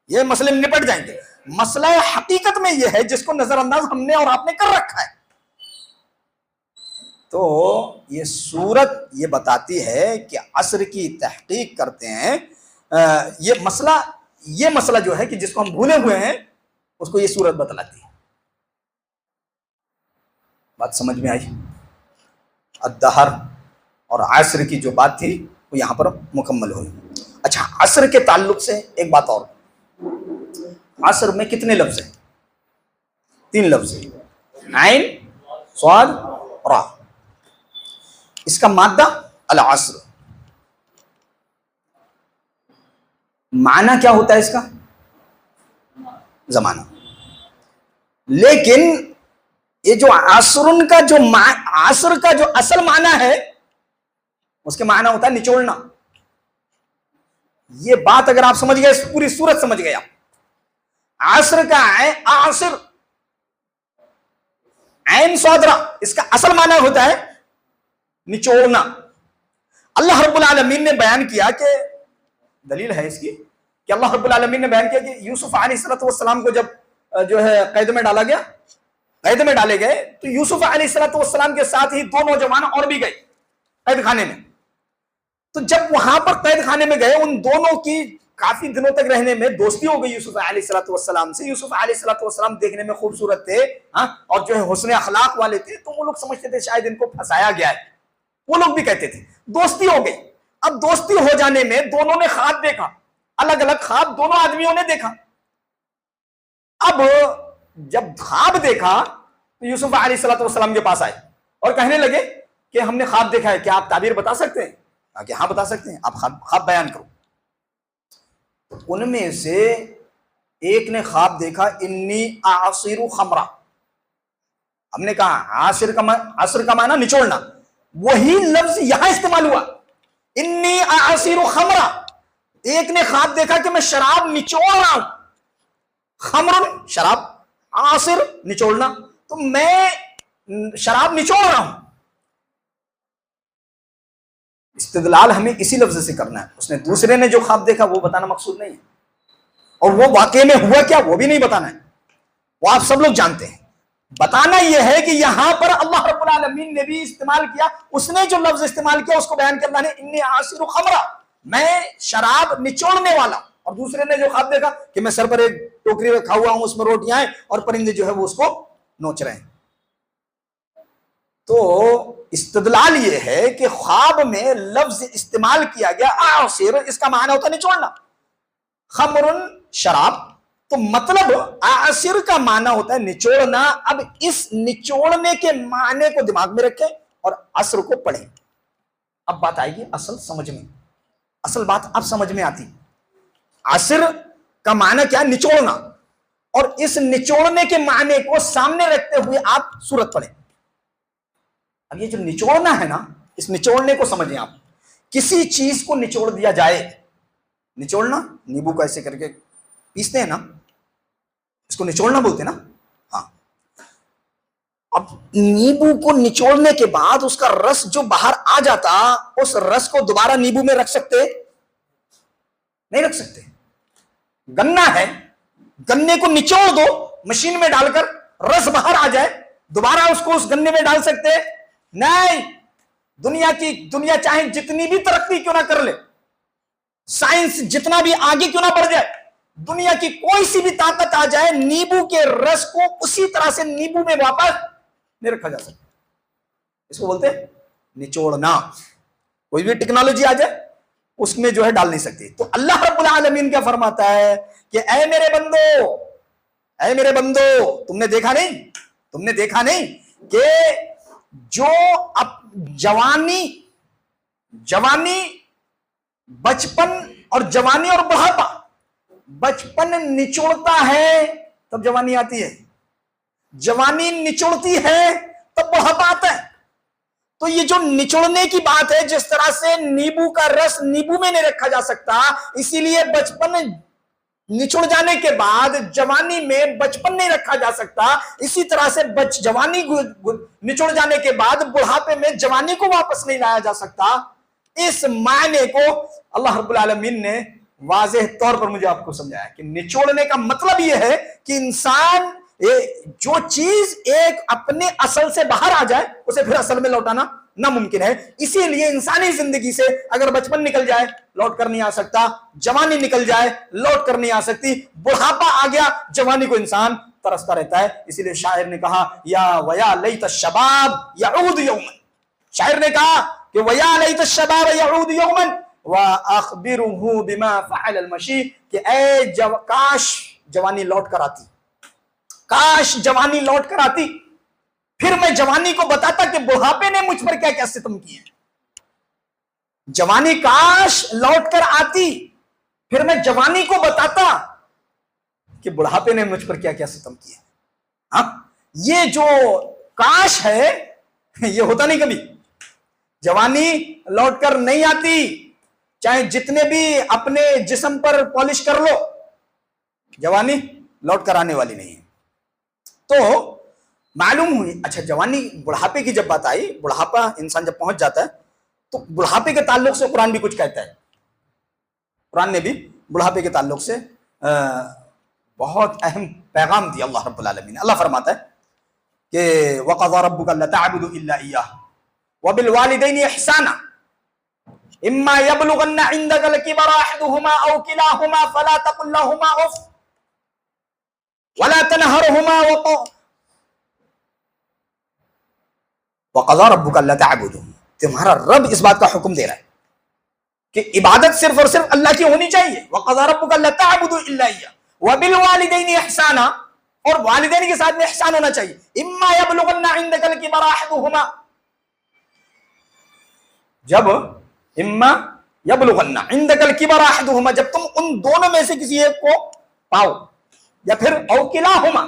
ये मसले निपट जाएंगे। मसला हकीकत में ये है जिसको नजरअंदाज हमने और आपने कर रखा है। तो ये सूरत ये बताती है कि असर की तहकीक करते हैं। ये मसला जो है कि जिसको हम भूले हुए हैं, उसको ये सूरत बतलाती है। बात समझ में आई? अद्दहर और असर की जो बात थी वो यहां पर मुकम्मल हुई। अच्छा, असर के ताल्लुक से एक बात और, असर में कितने लफ्ज हैं? 3 लफ्ज हैं, आइन, स्वाद, रा। इसका मादा अल असर, माना क्या होता है इसका? जमाना। लेकिन ये जो असरुन का जो असर का जो असल माना है, उसके माना होता है निचोड़ना। ये बात अगर आप समझ गए, पूरी सूरत समझ गए आप। असर का है आसिर, ऐन स्वादरा, इसका असल माना होता है निचोड़ना। अल्लाह रब्बुल आलमीन ने बयान किया कि दलील है इसकी कि अल्लाह रब्बुल आलमीन ने बयान किया कि यूसुफ अलैहिस्सलाम को जब जो है कैद में डाले गए, तो यूसुफ अलैहिस्सलाम के साथ ही 2 नौजवान और भी गए कैद खाने में। तो जब वहां पर कैद खाने में गए, उन दोनों की काफी दिनों तक रहने में दोस्ती हो गई यूसुफ अलैहिस्सलाम से। यूसुफ अलैहिस्सलाम देखने में खूबसूरत थे, हाँ, और जो है हुस्न अखलाक वाले थे, तो वो लोग समझते थे शायद इनको फंसाया गया है। वो लोग भी कहते थे, दोस्ती हो गई। अब दोस्ती हो जाने में दोनों ने ख्वाब देखा, अलग अलग ख्वाब दोनों आदमियों ने देखा। अब जब ख्वाब देखा तो यूसुफ अलैहिस्सलाम के पास आए और कहने लगे कि हमने ख्वाब देखा है, क्या आप ताबीर बता सकते हैं? कि हाँ बता सकते हैं, आप ख्वाब बयान करो। तो उनमें से एक ने ख्वाब देखा, इन्नी आसिरु खमरा। हमने कहा आसिर का माना निचोड़ना, वही लफ्ज यहां इस्तेमाल हुआ, इन्नी आसिरु खमरा। एक ने ख्वाब देखा कि मैं शराब निचोड़ रहा हूं, खमरुन शराब, आसिर निचोड़ना, तो मैं शराब निचोड़ रहा हूं। इस्तिदलाल हमें इसी लफ्ज से करना है। उसने दूसरे ने जो ख्वाब देखा वो बताना मकसूद नहीं है, और वो वाकई में हुआ क्या वो भी नहीं बताना है, वो आप सब लोग जानते हैं। बताना यह है कि यहां पर अल्लाह रब्बुल आलमीन ने भी इस्तेमाल किया, उसने जो लफ्ज इस्तेमाल किया उसको बयान करना है, इन्नी आसिरु खमरा, मैं शराब निचोड़ने वाला। और दूसरे ने जो ख्वाब देखा कि मैं सर पर एक टोकरी रखा हुआ हूं, उसमें रोटियां हैं और परिंदे जो है वो उसको नोच रहे हैं। तो इस्तिदलाल ये है कि ख्वाब में लफ्ज इस्तेमाल किया गया आसिर, इसका माना होता है निचोड़ना, खमरुन शराब, तो मतलब आसिर का माना होता है निचोड़ना। अब इस निचोड़ने के माने को दिमाग में रखें और असर को पढ़ें। अब बात आएगी असल समझ में, असल बात अब समझ में आती। आसिर का माना क्या? निचोड़ना, और इस निचोड़ने के माने को सामने रखते हुए आप सूरत पढ़ें। अब ये जो निचोड़ना है ना, इस निचोड़ने को समझें आप। किसी चीज को निचोड़ दिया जाए, निचोड़ना, नींबू को ऐसे करके पीसते हैं ना, इसको निचोड़ना बोलते हैं ना। हाँ, अब नींबू को निचोड़ने के बाद उसका रस जो बाहर आ जाता, उस रस को दोबारा नींबू में रख सकते? नहीं रख सकते। गन्ना है, गन्ने को निचोड़ दो मशीन में डालकर, रस बाहर आ जाए, दोबारा उसको उस गन्ने में डाल सकते? नहीं। दुनिया चाहे जितनी भी तरक्की क्यों ना कर ले, साइंस जितना भी आगे क्यों ना बढ़ जाए, दुनिया की कोई सी भी ताकत आ जाए, नींबू के रस को उसी तरह से नींबू में वापस नहीं रखा जा सकता। इसको बोलते हैं निचोड़ना। कोई भी टेक्नोलॉजी आ जाए उसमें जो है डाल नहीं सकती। तो अल्लाह रब्बुल आलमीन क्या फरमाता है कि ऐ मेरे बंदो, तुमने देखा नहीं कि जो अब जवानी, बचपन और जवानी और बुढ़ापा, बचपन निचोड़ता है तब जवानी आती है, जवानी निचोड़ती है तब बुढ़ापा आता है। तो ये जो निचोड़ने की बात है, जिस तरह से नींबू का रस नींबू में नहीं रखा जा सकता, इसीलिए बचपन निचोड़ जाने के बाद जवानी में बचपन नहीं रखा जा सकता, इसी तरह से जवानी निचोड़ जाने के बाद बुढ़ापे में जवानी को वापस नहीं लाया जा सकता। इस मायने को अल्लाह रब्बुल आलमीन ने वाज़ेह तौर पर मुझे आपको समझाया कि निचोड़ने का मतलब यह है कि इंसान जो चीज एक अपने असल से बाहर आ जाए उसे फिर असल में लौटाना नामुमकिन है। इसीलिए इंसानी जिंदगी से अगर बचपन निकल जाए लौट कर नहीं आ सकता, जवानी निकल जाए लौट कर नहीं आ सकती, बुढ़ापा आ गया जवानी को इंसान तरसता रहता है। इसीलिए शायर ने कहा या वया लैत शबाब यऊद यौमन, शायर ने कहा कि वया लैत शबाब यऊद यौमन व अखबिरुहु बिमा फअल अल मशी, कि ऐ काश जवानी लौट कर आती, काश जवानी लौट कर आती, फिर मैं जवानी को बताता कि बुढ़ापे ने मुझ पर क्या क्या सितम किए। जवानी काश लौट कर आती, फिर मैं जवानी को बताता कि बुढ़ापे ने मुझ पर क्या क्या सितम किए। हाँ, ये जो काश है ये होता नहीं कभी। जवानी लौट कर नहीं आती, चाहे जितने भी अपने जिस्म पर पॉलिश कर लो, जवानी लौट कर आने वाली नहीं है। तो मालूम हुई, अच्छा जवानी बुढ़ापे की जब बात आई, बुढ़ापा इंसान जब पहुंच जाता है तो बुढ़ापे के ताल्लुक से कुरान भी कुछ कहता है। कुरान ने भी बुढ़ापे के ताल्लुक से बहुत अहम पैगाम दिया अल्लाह रब्बुल आलमीन। अल्लाह फरमाता है कि वक़ज़ा रब्बुका अल्ला तअबुदू इल्ला इय्याहु व बिल वालिदैनि इहसाना, इम्मा यबलुगन्ना इंदकल किबरा अहदुहुमा औ किलाहुमा फला तकुल लहुमा उफ वला तनहरहुमा वक़ज़ा रब्बुका अल्ला तअबुदू। तुम्हारा रब इस बात का हुक्म दे रहा है कि इबादत सिर्फ और सिर्फ अल्लाह की होनी चाहिए। वक़ज़ा रब्बुका अल्ला तअबुदू इल्ला इय्याहु व बिल वालिदैनि इहसाना, और वालिदैन के साथ में इहसान होना चाहिए। इम्मा यबलुगन्ना इंदकल किबरा अहदुहुमा, जब इम्मा यबलुगन्ना इंदकल किबरा अहदुहुमा, जब तुम उन दोनों में से किसी एक को पाओ, या फिर औ किलाहुमा,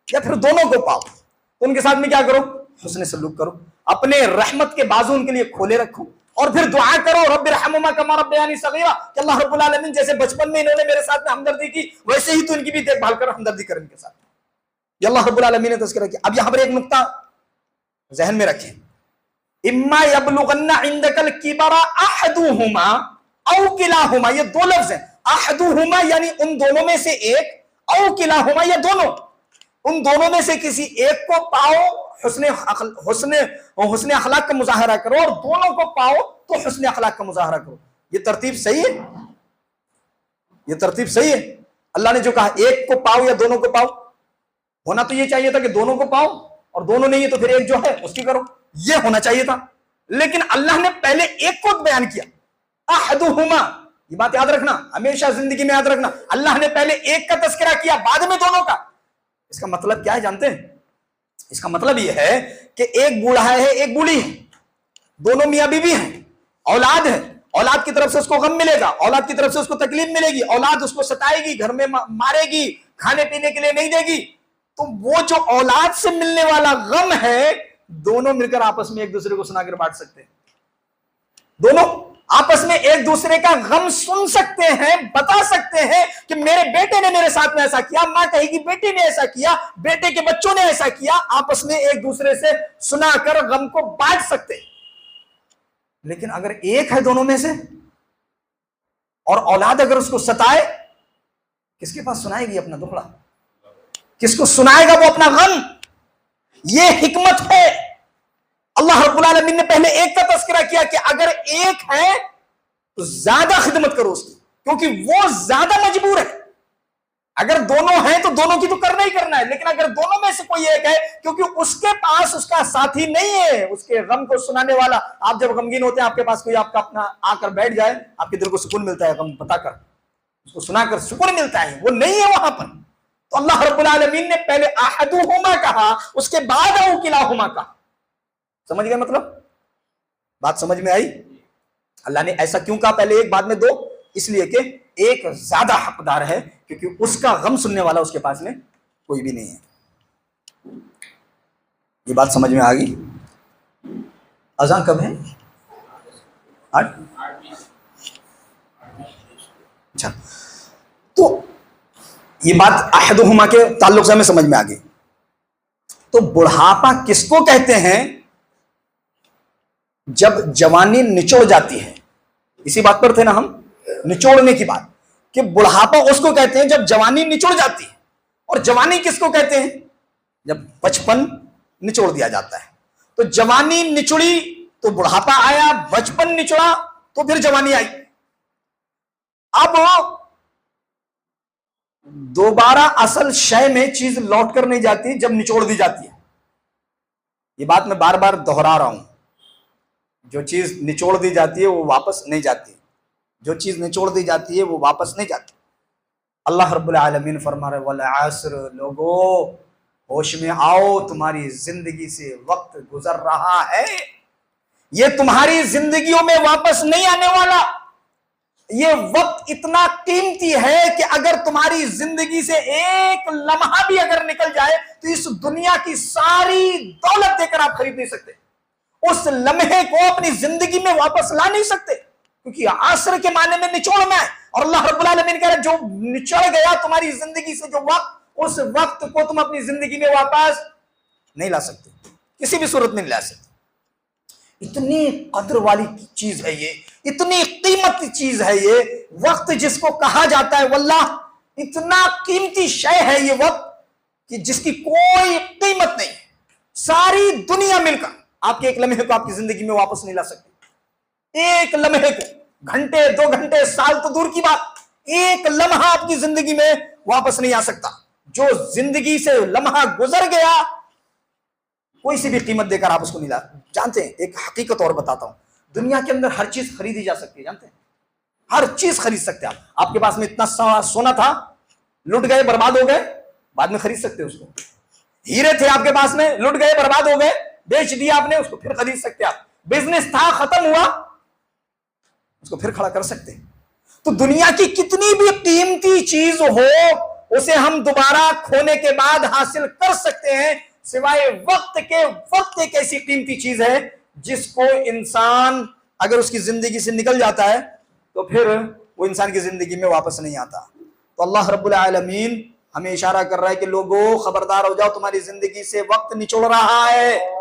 या फिर दोनों को पाओ, तो उनके साथ में क्या करो? हुस्न सलूक करो, अपने रहमत के बाजू उनके लिए खोले रखो, और फिर दुआ करो रब्बिरहमुमा कमा रब्बयानी सगीरा, कि अल्लाह रब्बुल आलमीन जैसे बचपन में इन्होंने मेरे साथ में हमदर्दी की, वैसे ही तो इनकी भी देखभाल कर, हमदर्दी कर इनके साथ। ये अल्लाह रब्बुल आलमीन ने तज़किरा किया। अब यहां पर एक नुक्ता जहन में रखें, इम्मा यबलुगन्ना इंदकल किबरा अहदुहुमा औ किलाहुमा, ये दो लफ्ज हैं। अहदुहुमा यानी उन दोनों में से एक, औ किलाहुमा या दोनों, उन दोनों में से किसी एक को पाओ, हुस्न अखलाक का मुजाहरा करो, और दोनों को पाओ तो हुस्न अखलाक का मुजाहरा करो। ये तरतीब सही है? ये तरतीब सही है? अल्लाह ने जो कहा एक को पाओ या दोनों को पाओ, होना तो ये चाहिए था कि दोनों को पाओ, और दोनों नहीं है तो फिर एक जो है उसकी करो, ये होना चाहिए था। लेकिन अल्लाह ने पहले एक को बयान किया, अहदुहुमा। ये बात याद रखना, हमेशा जिंदगी में याद रखना, अल्लाह ने पहले एक का तस्करा किया, बाद में दोनों का। इसका मतलब क्या है जानते हैं? इसका मतलब यह है कि एक बूढ़ा है, एक बूढ़ी है, दोनों मियां बीवी हैं, औलाद है, औलाद की तरफ से उसको गम मिलेगा, औलाद की तरफ से उसको तकलीफ मिलेगी, औलाद उसको सताएगी, घर में मारेगी, खाने पीने के लिए नहीं देगी। तो वो जो औलाद से मिलने वाला गम है, दोनों मिलकर आपस में एक दूसरे को सुनाकर बांट सकते हैं। दोनों आपस में एक दूसरे का गम सुन सकते हैं, बता सकते हैं कि मेरे बेटे ने मेरे साथ में ऐसा किया, मां कहेगी बेटे ने ऐसा किया, बेटे के बच्चों ने ऐसा किया, आपस में एक दूसरे से सुनाकर गम को बांट सकते हैं। लेकिन अगर एक है दोनों में से, और औलाद अगर उसको सताए, किसके पास सुनाएगी अपना दुखड़ा? किसको सुनाएगा वो अपना गम? ये हिकमत है। अल्लाह रब्बुल आलमीन ने पहले एक का तज़किरा किया कि अगर एक है तो ज्यादा खिदमत करो उसकी, क्योंकि वो ज्यादा मजबूर है। अगर दोनों हैं तो दोनों की तो करना ही करना है, लेकिन अगर दोनों में से कोई एक है, क्योंकि उसके पास उसका साथी नहीं है, उसके गम को सुनाने वाला। आप जब गमगीन होते हैं, आपके पास कोई आपका अपना आकर बैठ जाए, आपके दिल को सुकून मिलता है, गम बताकर उसको सुनाकर सुकून मिलता है, वो नहीं है वहां पर। तो अल्लाह रब्बुल आलमीन ने पहले अहदुहुमा कहा, उसके बाद औ किलाहुमा कहा। समझ गए मतलब? बात समझ में आई? अल्लाह ने ऐसा क्यों कहा पहले एक बाद में दो? इसलिए कि एक ज्यादा हकदार है, क्योंकि उसका गम सुनने वाला उसके पास में कोई भी नहीं है। ये बात समझ में आ गई? अज़ान कब है? 8। अच्छा, तो ये बात अहदुहुमा के ताल्लुक से हमें समझ में आ गई। तो बुढ़ापा किसको कहते हैं? जब जवानी निचोड़ जाती है। इसी बात पर थे ना हम, निचोड़ने की बात, कि बुढ़ापा उसको कहते हैं जब जवानी निचोड़ जाती है। और जवानी किसको कहते हैं? जब बचपन निचोड़ दिया जाता है। तो जवानी निचुड़ी तो बुढ़ापा आया, बचपन निचुड़ा तो फिर जवानी आई। अब दोबारा असल शय में चीज लौट कर नहीं जाती जब निचोड़ दी जाती है। ये बात मैं बार बार दोहरा रहा हूं, जो चीज निचोड़ दी जाती है वो वापस नहीं जाती, जो चीज निचोड़ दी जाती है वो वापस नहीं जाती। अल्लाह रब्बुल आलमीन फरमा रहे वल अस्र, लोगो होश में आओ, तुम्हारी जिंदगी से वक्त गुजर रहा है, ये तुम्हारी जिंदगियों में वापस नहीं आने वाला। ये वक्त इतना कीमती है कि अगर तुम्हारी जिंदगी से एक लम्हा भी अगर निकल जाए तो इस दुनिया की सारी दौलत देकर आप खरीद नहीं सकते। उस लम्हे को अपनी जिंदगी में वापस ला नहीं सकते, क्योंकि आसर के माने में निचोड़ना है। और अल्लाह रब्बुल आलमीन कह रहा है जो निचड़ गया तुम्हारी जिंदगी से जो वक्त, उस वक्त को तुम अपनी जिंदगी में वापस नहीं ला सकते, किसी भी सूरत में नहीं ला सकते। इतनी कद्र वाली चीज है ये, इतनी कीमती चीज है ये वक्त, जिसको कहा जाता है वल्लाह इतना कीमती शय है ये वक्त कि जिसकी कोई कीमत नहीं। सारी दुनिया मिलकर आपके एक लम्हे को आपकी जिंदगी में वापस नहीं ला सकती। एक लम्हे को, घंटे 2 घंटे साल तो दूर की बात, एक लम्हा आपकी जिंदगी में वापस नहीं आ सकता। जो जिंदगी से लम्हा गुजर गया कोई सी भी कीमत देकर आप उसको नहीं ला। जानते हैं एक हकीकत और बताता हूं, दुनिया के अंदर हर चीज खरीदी जा सकती है, जानते हैं हर चीज खरीद सकते हैं आप। आपके पास में इतना सोना था, लुट गए, बर्बाद हो गए, बाद में खरीद सकते हो उसको। हीरे थे आपके पास में, लुट गए, बर्बाद हो गए, बेच दिया आपने, उसको फिर खरीद सकते आप। बिजनेस था, खत्म हुआ, उसको फिर खड़ा कर सकते हैं। तो दुनिया की कितनी भी कीमती चीज हो उसे हम दोबारा खोने के बाद हासिल कर सकते हैं, सिवाय वक्त के। वक्त एक ऐसी कीमती चीज है जिसको इंसान अगर उसकी जिंदगी से निकल जाता है तो फिर वो इंसान की जिंदगी में वापस नहीं आता। तो अल्लाह रब्बुल आलमीन हमें इशारा कर रहा है कि लोगों खबरदार हो जाओ, तुम्हारी जिंदगी से वक्त निचोड़ रहा है।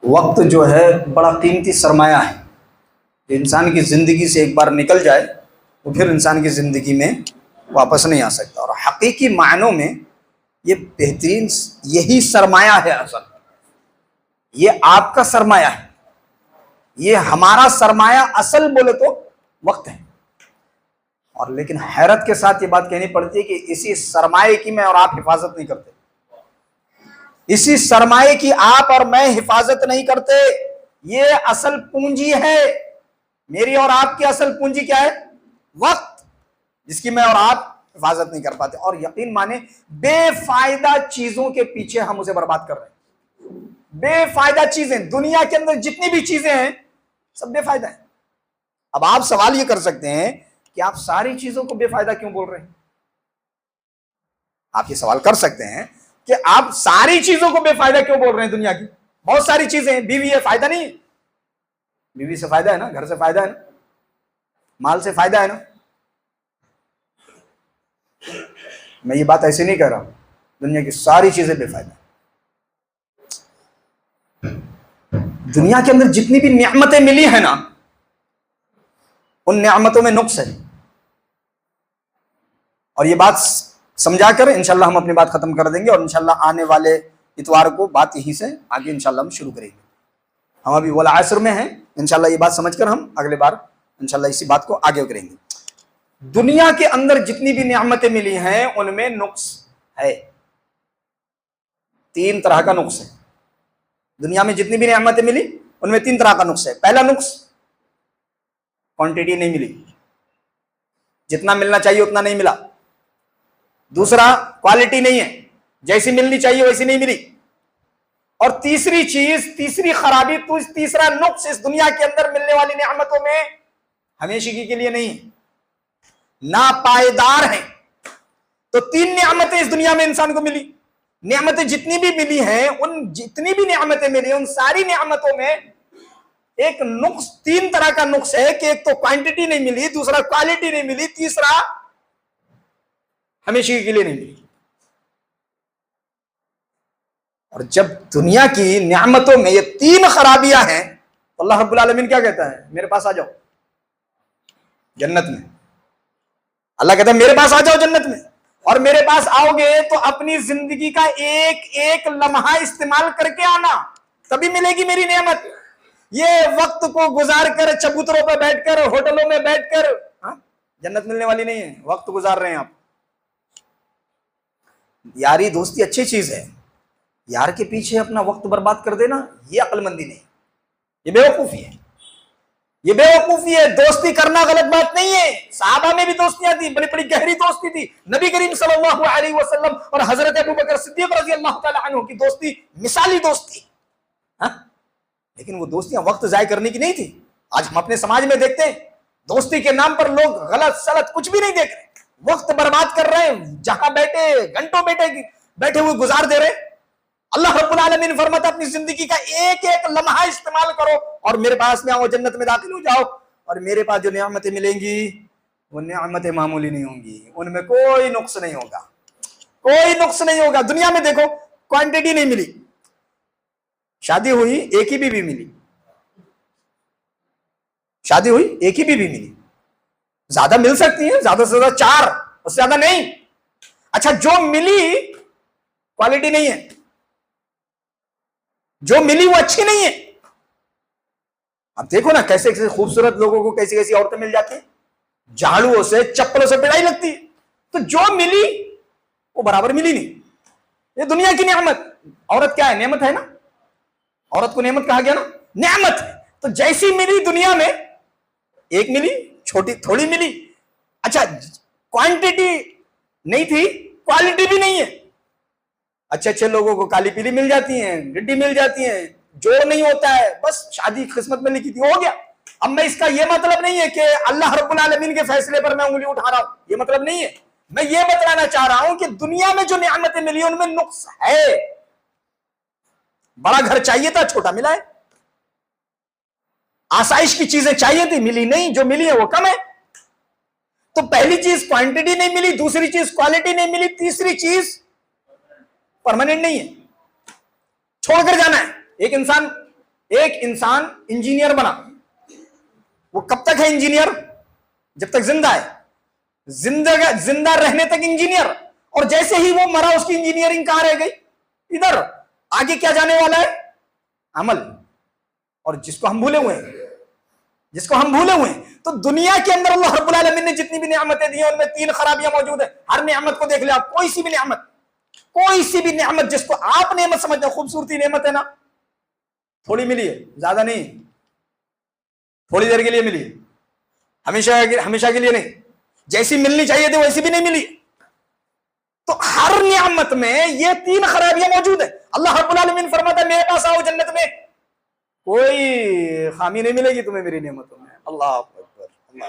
वक्त जो है बड़ा कीमती सरमाया है, जो इंसान की जिंदगी से एक बार निकल जाए तो फिर इंसान की जिंदगी में वापस नहीं आ सकता। और हकीकी मायनों में ये बेहतरीन, यही सरमाया है। असल ये आपका सरमाया है, ये हमारा सरमाया असल बोले तो वक्त है। और लेकिन हैरत के साथ ये बात कहनी पड़ती है कि इसी सरमाए की मैं और आप हिफाजत नहीं करते, इसी सरमाए की आप और मैं हिफाजत नहीं करते। ये असल पूंजी है, मेरी और आपकी असल पूंजी क्या है? वक्त, जिसकी मैं और आप हिफाजत नहीं कर पाते। और यकीन माने बेफायदा चीजों के पीछे हम उसे बर्बाद कर रहे हैं। बेफायदा चीजें, दुनिया के अंदर जितनी भी चीजें हैं सब बेफायदा है। अब आप सवाल ये कर सकते हैं कि आप सारी चीजों को बेफायदा क्यों बोल रहे हैं? आप ये सवाल कर सकते हैं कि आप सारी चीजों को बेफायदा क्यों बोल रहे हैं? दुनिया की बहुत सारी चीजें हैं, बीवी है, फायदा नहीं है? बीवी से फायदा है ना, घर से फायदा है ना, माल से फायदा है ना। मैं ये बात ऐसे नहीं कह रहा हूं, दुनिया की सारी चीजें बेफायदा। दुनिया के अंदर जितनी भी नियामतें मिली है ना, उन नियामतों में नुक्स है। और ये बात समझाकर इंशाल्लाह हम अपनी बात खत्म कर देंगे, और इंशाल्लाह आने वाले इतवार को बात यहीं से आगे इंशाल्लाह हम शुरू करेंगे। हम अभी वल असर में हैं, इंशाल्लाह ये बात समझकर हम अगले बार इंशाल्लाह इसी बात को आगे करेंगे। दुनिया के अंदर जितनी भी नियामतें मिली हैं उनमें नुक्स है, 3 तरह का नुक्स है। दुनिया में जितनी भी नियामतें मिली उनमें 3 तरह का नुक्स है। पहला नुक्स, क्वांटिटी नहीं मिली, जितना मिलना चाहिए उतना नहीं मिला। दूसरा, क्वालिटी नहीं है, जैसी मिलनी चाहिए वैसी नहीं मिली। और तीसरी चीज, तीसरी खराबी, तीसरा नुक्स इस दुनिया के अंदर मिलने वाली नियामतों में हमेशगी के लिए नहीं है, ना पायदार है। तो 3 नियामतें इस दुनिया में इंसान को मिली। नियामतें जितनी भी मिली हैं, उन जितनी भी नियामतें मिली उन सारी नियामतों में एक नुक्स, 3 तरह का नुक्स है कि एक तो क्वांटिटी नहीं मिली, दूसरा क्वालिटी नहीं मिली, तीसरा हमेशा के लिए नहीं मिली। और जब दुनिया की नियामतों में ये 3 खराबियां हैं तो अल्लाह रब्बुल आलमीन क्या कहता है? मेरे पास आ जाओ जन्नत में। अल्लाह कहता है मेरे पास आ जाओ जन्नत में, और मेरे पास आओगे तो अपनी जिंदगी का एक एक लम्हा इस्तेमाल करके आना, तभी मिलेगी मेरी नेमत। ये वक्त को गुजार कर, चबूतरों पर बैठकर, होटलों में बैठकर जन्नत मिलने वाली नहीं है। वक्त गुजार रहे हैं आप। यारी दोस्ती अच्छी चीज है, यार के पीछे अपना वक्त बर्बाद कर देना ये अक्लमंदी नहीं, ये बेवकूफी है, ये बेवकूफी है। दोस्ती करना गलत बात नहीं है। सहाबा में भी दोस्तियां थी, बड़ी बड़ी गहरी दोस्ती थी। नबी करीम सल्लल्लाहु अलैहि वसल्लम और हजरत अबू बकर सिद्दीक रज़ी अल्लाह तआला अन्हु की दोस्ती मिसाली दोस्ती, लेकिन वो दोस्तियां वक्त जाय करने की नहीं थी। आज हम अपने समाज में देखते हैं दोस्ती के नाम पर लोग गलत सलत कुछ भी नहीं देख रहे, वक्त बर्बाद कर रहे हैं, जहां बैठे घंटों बैठे हुए गुजार दे रहे। अल्लाह रब्बुल आलमीन फरमाता अपनी जिंदगी का एक एक लम्हा इस्तेमाल करो और मेरे पास में आओ, जन्नत में दाखिल हो जाओ। और मेरे पास जो नियामतें मिलेंगी वो नियामतें मामूली नहीं होंगी, उनमें कोई नुक्स नहीं होगा, कोई नुक्स नहीं होगा। दुनिया में देखो क्वांटिटी नहीं मिली, शादी हुई एक ही बीवी मिली, शादी हुई, एक ही बीवी मिली, ज्यादा मिल सकती है, ज्यादा से ज्यादा 4, उससे ज्यादा नहीं। अच्छा, जो मिली क्वालिटी नहीं है, जो मिली वो अच्छी नहीं है। अब देखो ना कैसे कैसे खूबसूरत लोगों को कैसी कैसी औरतें मिल जाती हैं, झाड़ुओं से चप्पलों से पिटाई लगती है। तो जो मिली वो बराबर मिली नहीं। ये दुनिया की नेमत। औरत क्या है? नेमत है ना। औरत को नेमत कहा गया ना, नेमत है। तो जैसी मिली दुनिया में, एक मिली, छोटी थोड़ी मिली। अच्छा, क्वांटिटी नहीं थी, क्वालिटी भी नहीं है। अच्छे अच्छे लोगों को काली पीली मिल जाती हैं, गिड्डी मिल जाती हैं, जो नहीं होता है बस शादी किस्मत में लिखी थी, हो गया। अब मैं इसका यह मतलब नहीं है कि अल्लाह रब्बुल आलमीन के फैसले पर मैं उंगली उठा रहा हूं, यह मतलब नहीं है। मैं ये बतलाना चाह रहा हूं कि दुनिया में जो नियामतें मिली उनमें नुक्स है। बड़ा घर चाहिए था, छोटा मिला है। आसाइश की चीजें चाहिए थी, मिली नहीं, जो मिली है वो कम है। तो पहली चीज क्वांटिटी नहीं मिली, दूसरी चीज क्वालिटी नहीं मिली, तीसरी चीज परमानेंट नहीं है, छोड़कर जाना है। एक इंसान इंजीनियर बना, वो कब तक है इंजीनियर? जब तक जिंदा है, जिंदा रहने तक इंजीनियर। और जैसे ही वो मरा, उसकी इंजीनियरिंग कहां रह गई? इधर। आगे क्या जाने वाला है? अमल। और जिसको हम भूले हुए हैं, तो दुनिया के अंदर अल्लाह रब्बुल आलमीन ने जितनी भी नियामतें दी हैं उनमें 3 खराबियां मौजूद है। हर नियामत को देख ले आप, कोई सी भी नियामत जिसको आप नेमत समझते हो, खूबसूरती नेमत है ना, थोड़ी मिली है, ज्यादा नहीं, थोड़ी देर के लिए मिली है, हमेशा के लिए नहीं। जैसी मिलनी चाहिए थी वैसी भी नहीं मिली। तो हर नियामत में ये 3 खराबियां मौजूद है। अल्लाह रब्बुल आलमीन फरमाता है, मेरे पास आओ, जन्नत में कोई खामी नहीं मिलेगी तुम्हें मेरी नेमतों में। अल्लाह अकबर, अल्लाह।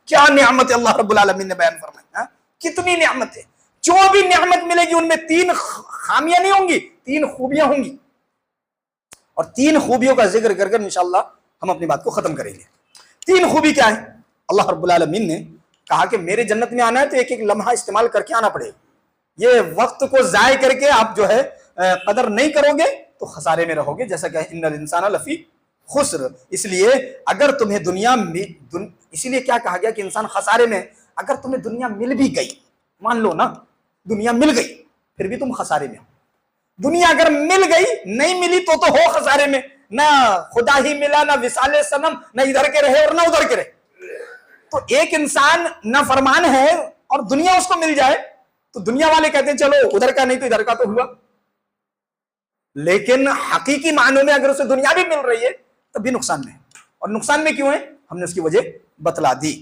क्या नियामत है अल्लाह रब्बुल आलमीन ने बयान फरमाई, कितनी नियामत है। जो भी नियामत मिलेगी उनमें 3 खामियां नहीं होंगी, 3 खूबियां होंगी। और 3 खूबियों का जिक्र कर इंशाअल्लाह हम अपनी बात को खत्म करेंगे। 3 खूबी क्या है? अल्लाह रब्बुल आलमीन ने कहा कि मेरे जन्नत में आना है तो एक एक लम्हा इस्तेमाल करके आना पड़ेगा। ये वक्त को जाय करके आप जो है कदर नहीं करोगे तो खसारे में रहोगे, जैसा कि इन्नल इंसाना लफी खुस्र। इसलिए अगर तुम्हें दुनिया में इसीलिए क्या कहा गया कि इंसान खसारे में। अगर तुम्हें दुनिया मिल भी गई, मान लो ना दुनिया मिल गई, फिर भी तुम खसारे में हो। दुनिया अगर मिल गई, नहीं मिली तो हो खसारे में। ना खुदा ही मिला, ना विसाले सनम, ना इधर के रहे और ना उधर के रहे। तो एक इंसान ना फरमान है और दुनिया उसको मिल जाए तो दुनिया वाले कहते हैं चलो उधर का नहीं तो इधर का तो हुआ। लेकिन हकीकी मानों में अगर उसे दुनिया भी मिल रही है तब भी नुकसान में है। और नुकसान में क्यों है, हमने उसकी वजह बतला दी।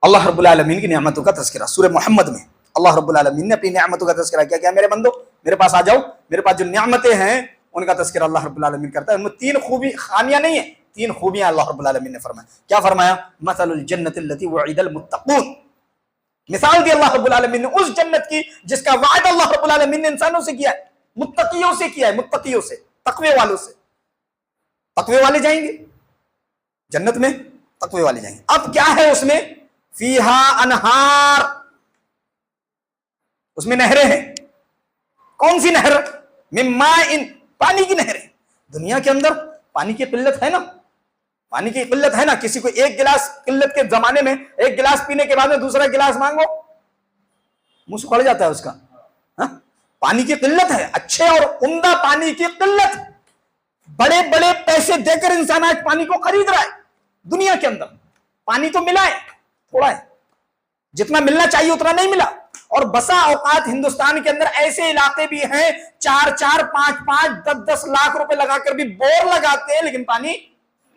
अल्लाह रब्बुल आलमीन की नियामतों का तज़किरा सूरह मोहम्मद में अल्लाह रब्बुल आलमीन ने अपनी नियामतों का तज़किरा किया। क्या मेरे बंदो मेरे पास आ जाओ, मेरे पास जो नियामतें हैं उनका तज़किरा अल्लाह रब्बुल आलमीन करता है। उनमें 3 खामियां नहीं है, 3 खूबियां अल्लाह रब्बुल आलमीन ने फरमाया। क्या फरमाया? मसलुल जन्नतिल्लती वुइदल मुत्तक़ून। मिसाल दी अल्लाह रब्बुल आलमीन ने उस जन्नत की जिसका वादा अल्लाह रब्बुल आलमीन ने इंसानों से किया है, मुत्तकियों से किया है, मुत्तकियों से, तकवे वालों से। तकवे वाले जाएंगे जन्नत में, तकवे वाले जाएंगे। अब क्या है उसमें? फीहा अनहार, उसमें नहरें हैं। कौन सी नहर? मिम्मा इन, पानी की नहरें। दुनिया के अंदर पानी की किल्लत है ना, पानी की किल्लत है ना। किसी को एक गिलास, किल्लत के जमाने में एक गिलास पीने के बाद में दूसरा गिलास मांगो, मुंह सुखड़ जाता है उसका। पानी की किल्लत है, अच्छे और उम्दा पानी की किल्लत। बड़े बड़े पैसे देकर इंसान आज पानी को खरीद रहा है। दुनिया के अंदर पानी तो मिला है, थोड़ा है, जितना मिलना चाहिए उतना नहीं मिला। और बसा औकात हिंदुस्तान के अंदर ऐसे इलाके भी हैं 4-4, 5-5, 10-10 लाख रुपए लगाकर भी बोर लगाते हैं लेकिन पानी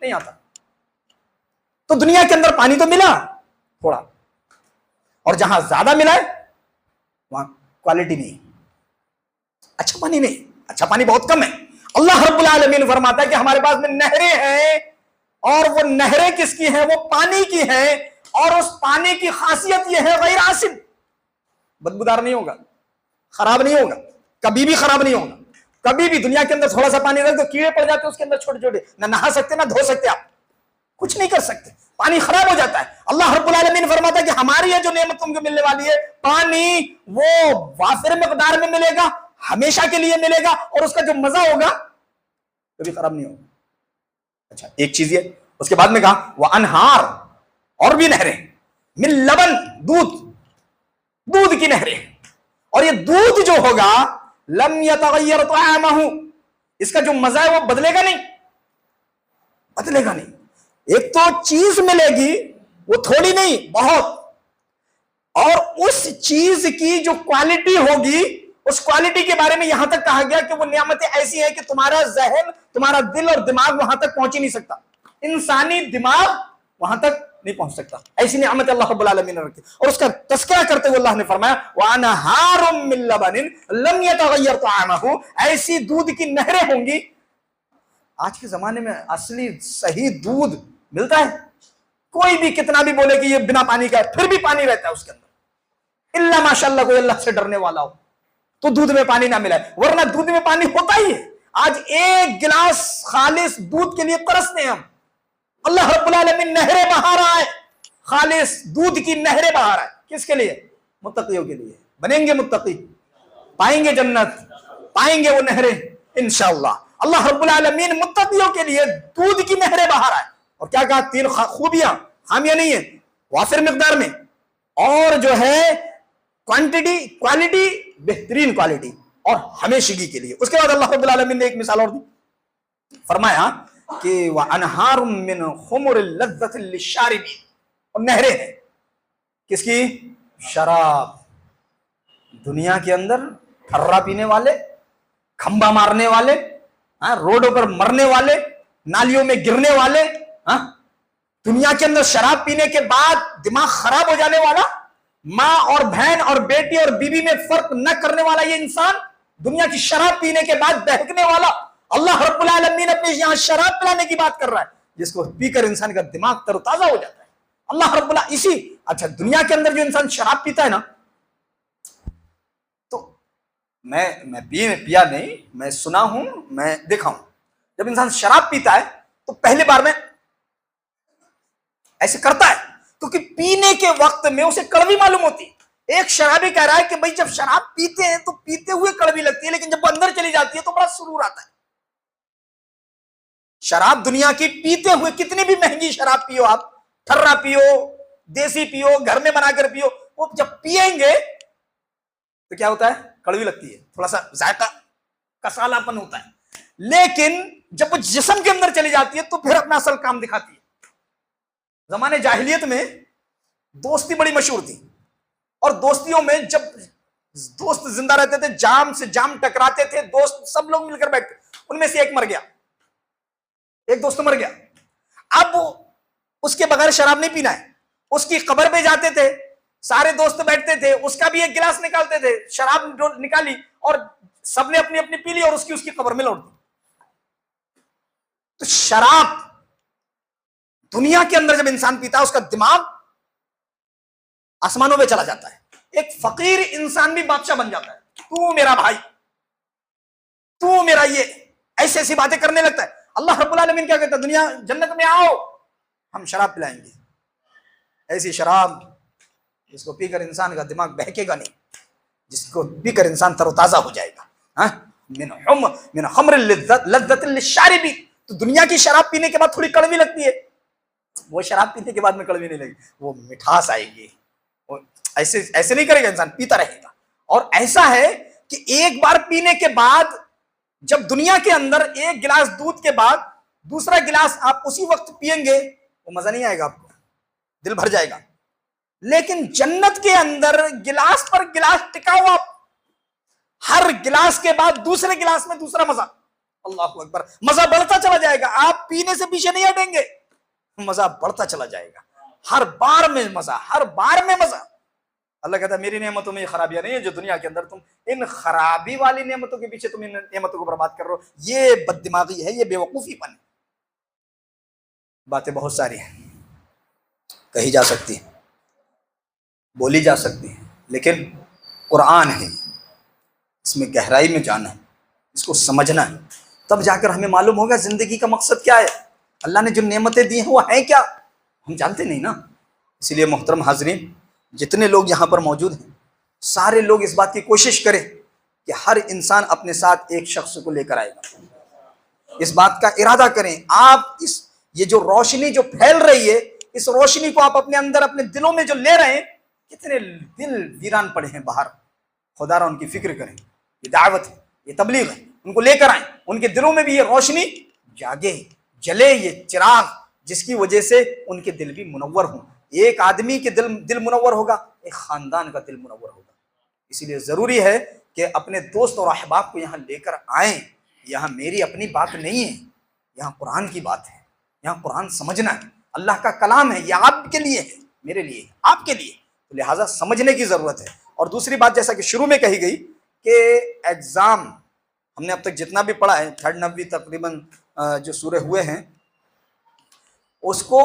नहीं आता। तो दुनिया के अंदर पानी तो मिला थोड़ा, और जहां ज्यादा मिला है वहां क्वालिटी नहीं, अच्छा पानी नहीं, अच्छा पानी बहुत कम है। अल्लाह रब्बुल आलमीन फरमाता है कि हमारे पास में नहरें हैं, और वो नहरें किसकी हैं? वो पानी की हैं। और उस पानी की खासियत यह है गैर आसिन, बदबूदार नहीं होगा, खराब नहीं होगा, कभी भी खराब नहीं होगा। कभी भी दुनिया के अंदर थोड़ा सा पानी रख दो, कीड़े पड़ जाते हैं उसके अंदर छोटे छोटे, ना नहा सकते ना धो सकते, आप कुछ नहीं कर सकते, पानी खराब हो जाता है। अल्लाह रब्बुल आलमीन फरमाता है कि हमारी ये जो नेमत तुमको मिलने वाली है, पानी वो वाफिर मकदार में मिलेगा, हमेशा के लिए मिलेगा, और उसका जो मजा होगा कभी खराब नहीं होगा। अच्छा, एक चीज ये, उसके बाद में कहा वह अनहार, और भी नहरें, मिन लबन, दूध, दूध की नहरें। और ये दूध जो होगा, लम यतगय्यर तअमहु, इसका जो मजा है वो बदलेगा नहीं, बदलेगा नहीं। एक तो चीज मिलेगी, वो थोड़ी नहीं, बहुत, और उस चीज की जो क्वालिटी होगी, उस क्वालिटी के बारे में यहां तक कहा गया कि वो नियामतें ऐसी हैं कि तुम्हारा जहन, तुम्हारा दिल और दिमाग वहां तक पहुंच ही नहीं सकता, इंसानी दिमाग वहां तक नहीं पहुंच सकता। ऐसी नियामत अल्लाह रब्बुल आलमीन ने रखी। और उसका तस्करा करते हुए अल्लाह ने फरमाया वअनहारुम मिन लबनिन लम यतगय्यर तअमहु, ऐसी दूध की नहरें होंगी। आज के जमाने में असली सही दूध मिलता है? कोई भी कितना भी बोले कि ये बिना पानी का है, फिर भी पानी रहता है उसके अंदर, इल्ला माशाअल्लाह कोई अल्लाह से डरने वाला हो तो दूध में पानी ना मिला है, वरना दूध में पानी होता ही है। आज एक गिलास खालिस दूध के लिए तरसते हैं हम। अल्लाह रब्बुल आलमीन नहरें बहा रहा है, खालिस दूध की नहरें बहा रहा है। किसके लिए? मुत्तकियों के लिए। बनेंगे मुत्तकी, पाएंगे जन्नत, पाएंगे वो नहरें इंशाअल्लाह। अल्लाह रब्बुल आलमीन मुत्तकियों के लिए दूध की नहरें बहा रहा है। और क्या कहा? 3 खूबियां, खामियां नहीं है, वाफिर मिकदार में, और जो है क्वांटिटी, क्वालिटी, बेहतरीन क्वालिटी, और हमेशगी के लिए। उसके बाद अल्लाह रब्बुल आलमीन ने एक मिसाल और दी, फरमाया कि वह अनहारुम मिन खुमुरिल लज़्ज़तिल लिशारिबीन, और नहरें हैं किसकी? शराब। दुनिया के अंदर ठर्रा पीने वाले, खंबा मारने वाले, रोडों पर मरने वाले, नालियों में गिरने वाले, दुनिया के अंदर शराब पीने के बाद दिमाग खराब हो जाने वाला, माँ और बहन और बेटी और बीवी में फर्क न करने वाला ये इंसान, दुनिया की शराब पीने के बाद बहकने वाला। अल्लाह रब्बुल आलमीन अपने यहां शराब पिलाने की बात कर रहा है, जिसको पीकर इंसान का दिमाग तरोताजा हो जाता है। अल्लाह रब्बुल इसी, अच्छा, दुनिया के अंदर जो इंसान शराब पीता है ना, तो मैं पिया नहीं, मैं सुना हूं, मैं देखा हूं। जब इंसान शराब पीता है तो पहली बार में ऐसे करता है क्योंकि पीने के वक्त में उसे कड़वी मालूम होती है। एक शराबी कह रहा है कि भाई जब शराब पीते हैं तो पीते हुए कड़वी लगती है, लेकिन जब अंदर चली जाती है तो बड़ा सुरूर आता है। शराब दुनिया की पीते हुए, कितनी भी महंगी शराब पियो आप, ठर्रा पियो, देसी पियो, घर में बनाकर पियो, वो जब पिएंगे तो क्या होता है? कड़वी लगती है, थोड़ा सा जायका, कसालापन होता है। लेकिन जब वो जिस्म के अंदर चली जाती है तो फिर अपना असल काम दिखाती है। जमाने जाहिलियत में दोस्ती बड़ी मशहूर थी, और दोस्तियों में जब दोस्त जिंदा रहते थे, जाम से जाम टकराते थे, दोस्त सब लोग मिलकर बैठते, उनमें से एक मर गया, एक दोस्त मर गया। अब उसके बगैर शराब नहीं पीना है, उसकी कब्र पे जाते थे, सारे दोस्त बैठते थे, उसका भी एक गिलास निकालते थे, शराब निकाली और सबने अपनी अपनी पी ली और उसकी कब्र में लौट दी। तो शराब दुनिया के अंदर जब इंसान पीता है, उसका दिमाग आसमानों में चला जाता है। एक फकीर इंसान भी बादशाह बन जाता है। तू मेरा भाई, तू मेरा ये, ऐसी ऐसी बातें करने लगता है। अल्लाह रब्बुल आलमीन क्या कहता है? दुनिया, जन्नत में आओ, हम शराब पिलाएंगे, ऐसी शराब जिसको पीकर इंसान का दिमाग बहकेगा नहीं, जिसको पीकर इंसान तरोताजा हो जाएगा। मिन खम्रिल लज़्ज़तिल लिशारिबीन। तो दुनिया की शराब पीने के बाद थोड़ी कड़वी लगती है, वो शराब पीने के बाद में कड़वी नहीं लगेगी, वो मिठास आएगी। वो ऐसे नहीं करेगा, इंसान पीता रहेगा। और ऐसा है कि एक बार पीने के बाद, जब दुनिया के अंदर एक गिलास दूध के बाद दूसरा गिलास आप उसी वक्त पिएंगे, वो मजा नहीं आएगा आपको, दिल भर जाएगा। लेकिन जन्नत के अंदर गिलास पर गिलास टिका हुआ, हर गिलास के बाद दूसरे गिलास में दूसरा मजा। अल्लाहु अकबर, मजा बढ़ता चला जाएगा, आप पीने से पीछे नहीं हटेंगे, मजा बढ़ता चला जाएगा, हर बार में मजा, हर बार में मजा। अल्लाह कहता है मेरी नेमतों में ये खराबियां नहीं है जो दुनिया के अंदर तुम इन खराबी वाली नेमतों के पीछे तुम इन नेमतों को बर्बाद कर रहे हो। ये बददिमागी है, ये बेवकूफीपन है। बातें बहुत सारी हैं, कही जा सकती है, बोली जा सकती है, लेकिन कुरान है, इसमें गहराई में जाना है, इसको समझना है, तब जाकर हमें मालूम होगा जिंदगी का मकसद क्या है। अल्लाह ने जो नेमतें दी हैं वो है क्या, हम जानते नहीं ना। इसीलिए मोहतरम हाजरीन, जितने लोग यहाँ पर मौजूद हैं, सारे लोग इस बात की कोशिश करें कि हर इंसान अपने साथ एक शख्स को लेकर आएगा। इस बात का इरादा करें। आप ये जो रोशनी जो फैल रही है, इस रोशनी को आप अपने अंदर, अपने दिलों में जो ले रहे हैं, कितने दिल वीरान पड़े हैं बाहर, खुदा उनकी फिक्र करें। ये दावत है, ये तबलीग है, उनको लेकर आए, उनके दिलों में भी ये रोशनी जागे, जले ये चिराग, जिसकी वजह से उनके दिल भी मुनव्वर हों। एक आदमी के दिल मुनव्वर होगा, एक खानदान का दिल मुनव्वर होगा। इसीलिए जरूरी है कि अपने दोस्त और अहबाब को यहाँ लेकर आए। यहाँ मेरी अपनी बात नहीं है, यहाँ कुरान की बात है, यहाँ कुरान समझना है, अल्लाह का कलाम है, यह आपके लिए है, मेरे लिए, आपके लिए, तो लिहाजा समझने की जरूरत है। और दूसरी बात, जैसा कि शुरू में कही गई कि एग्जाम हमने अब तक जितना भी पढ़ा है, 3rd नबी तकरीबन जो सूरह हुए हैं, उसको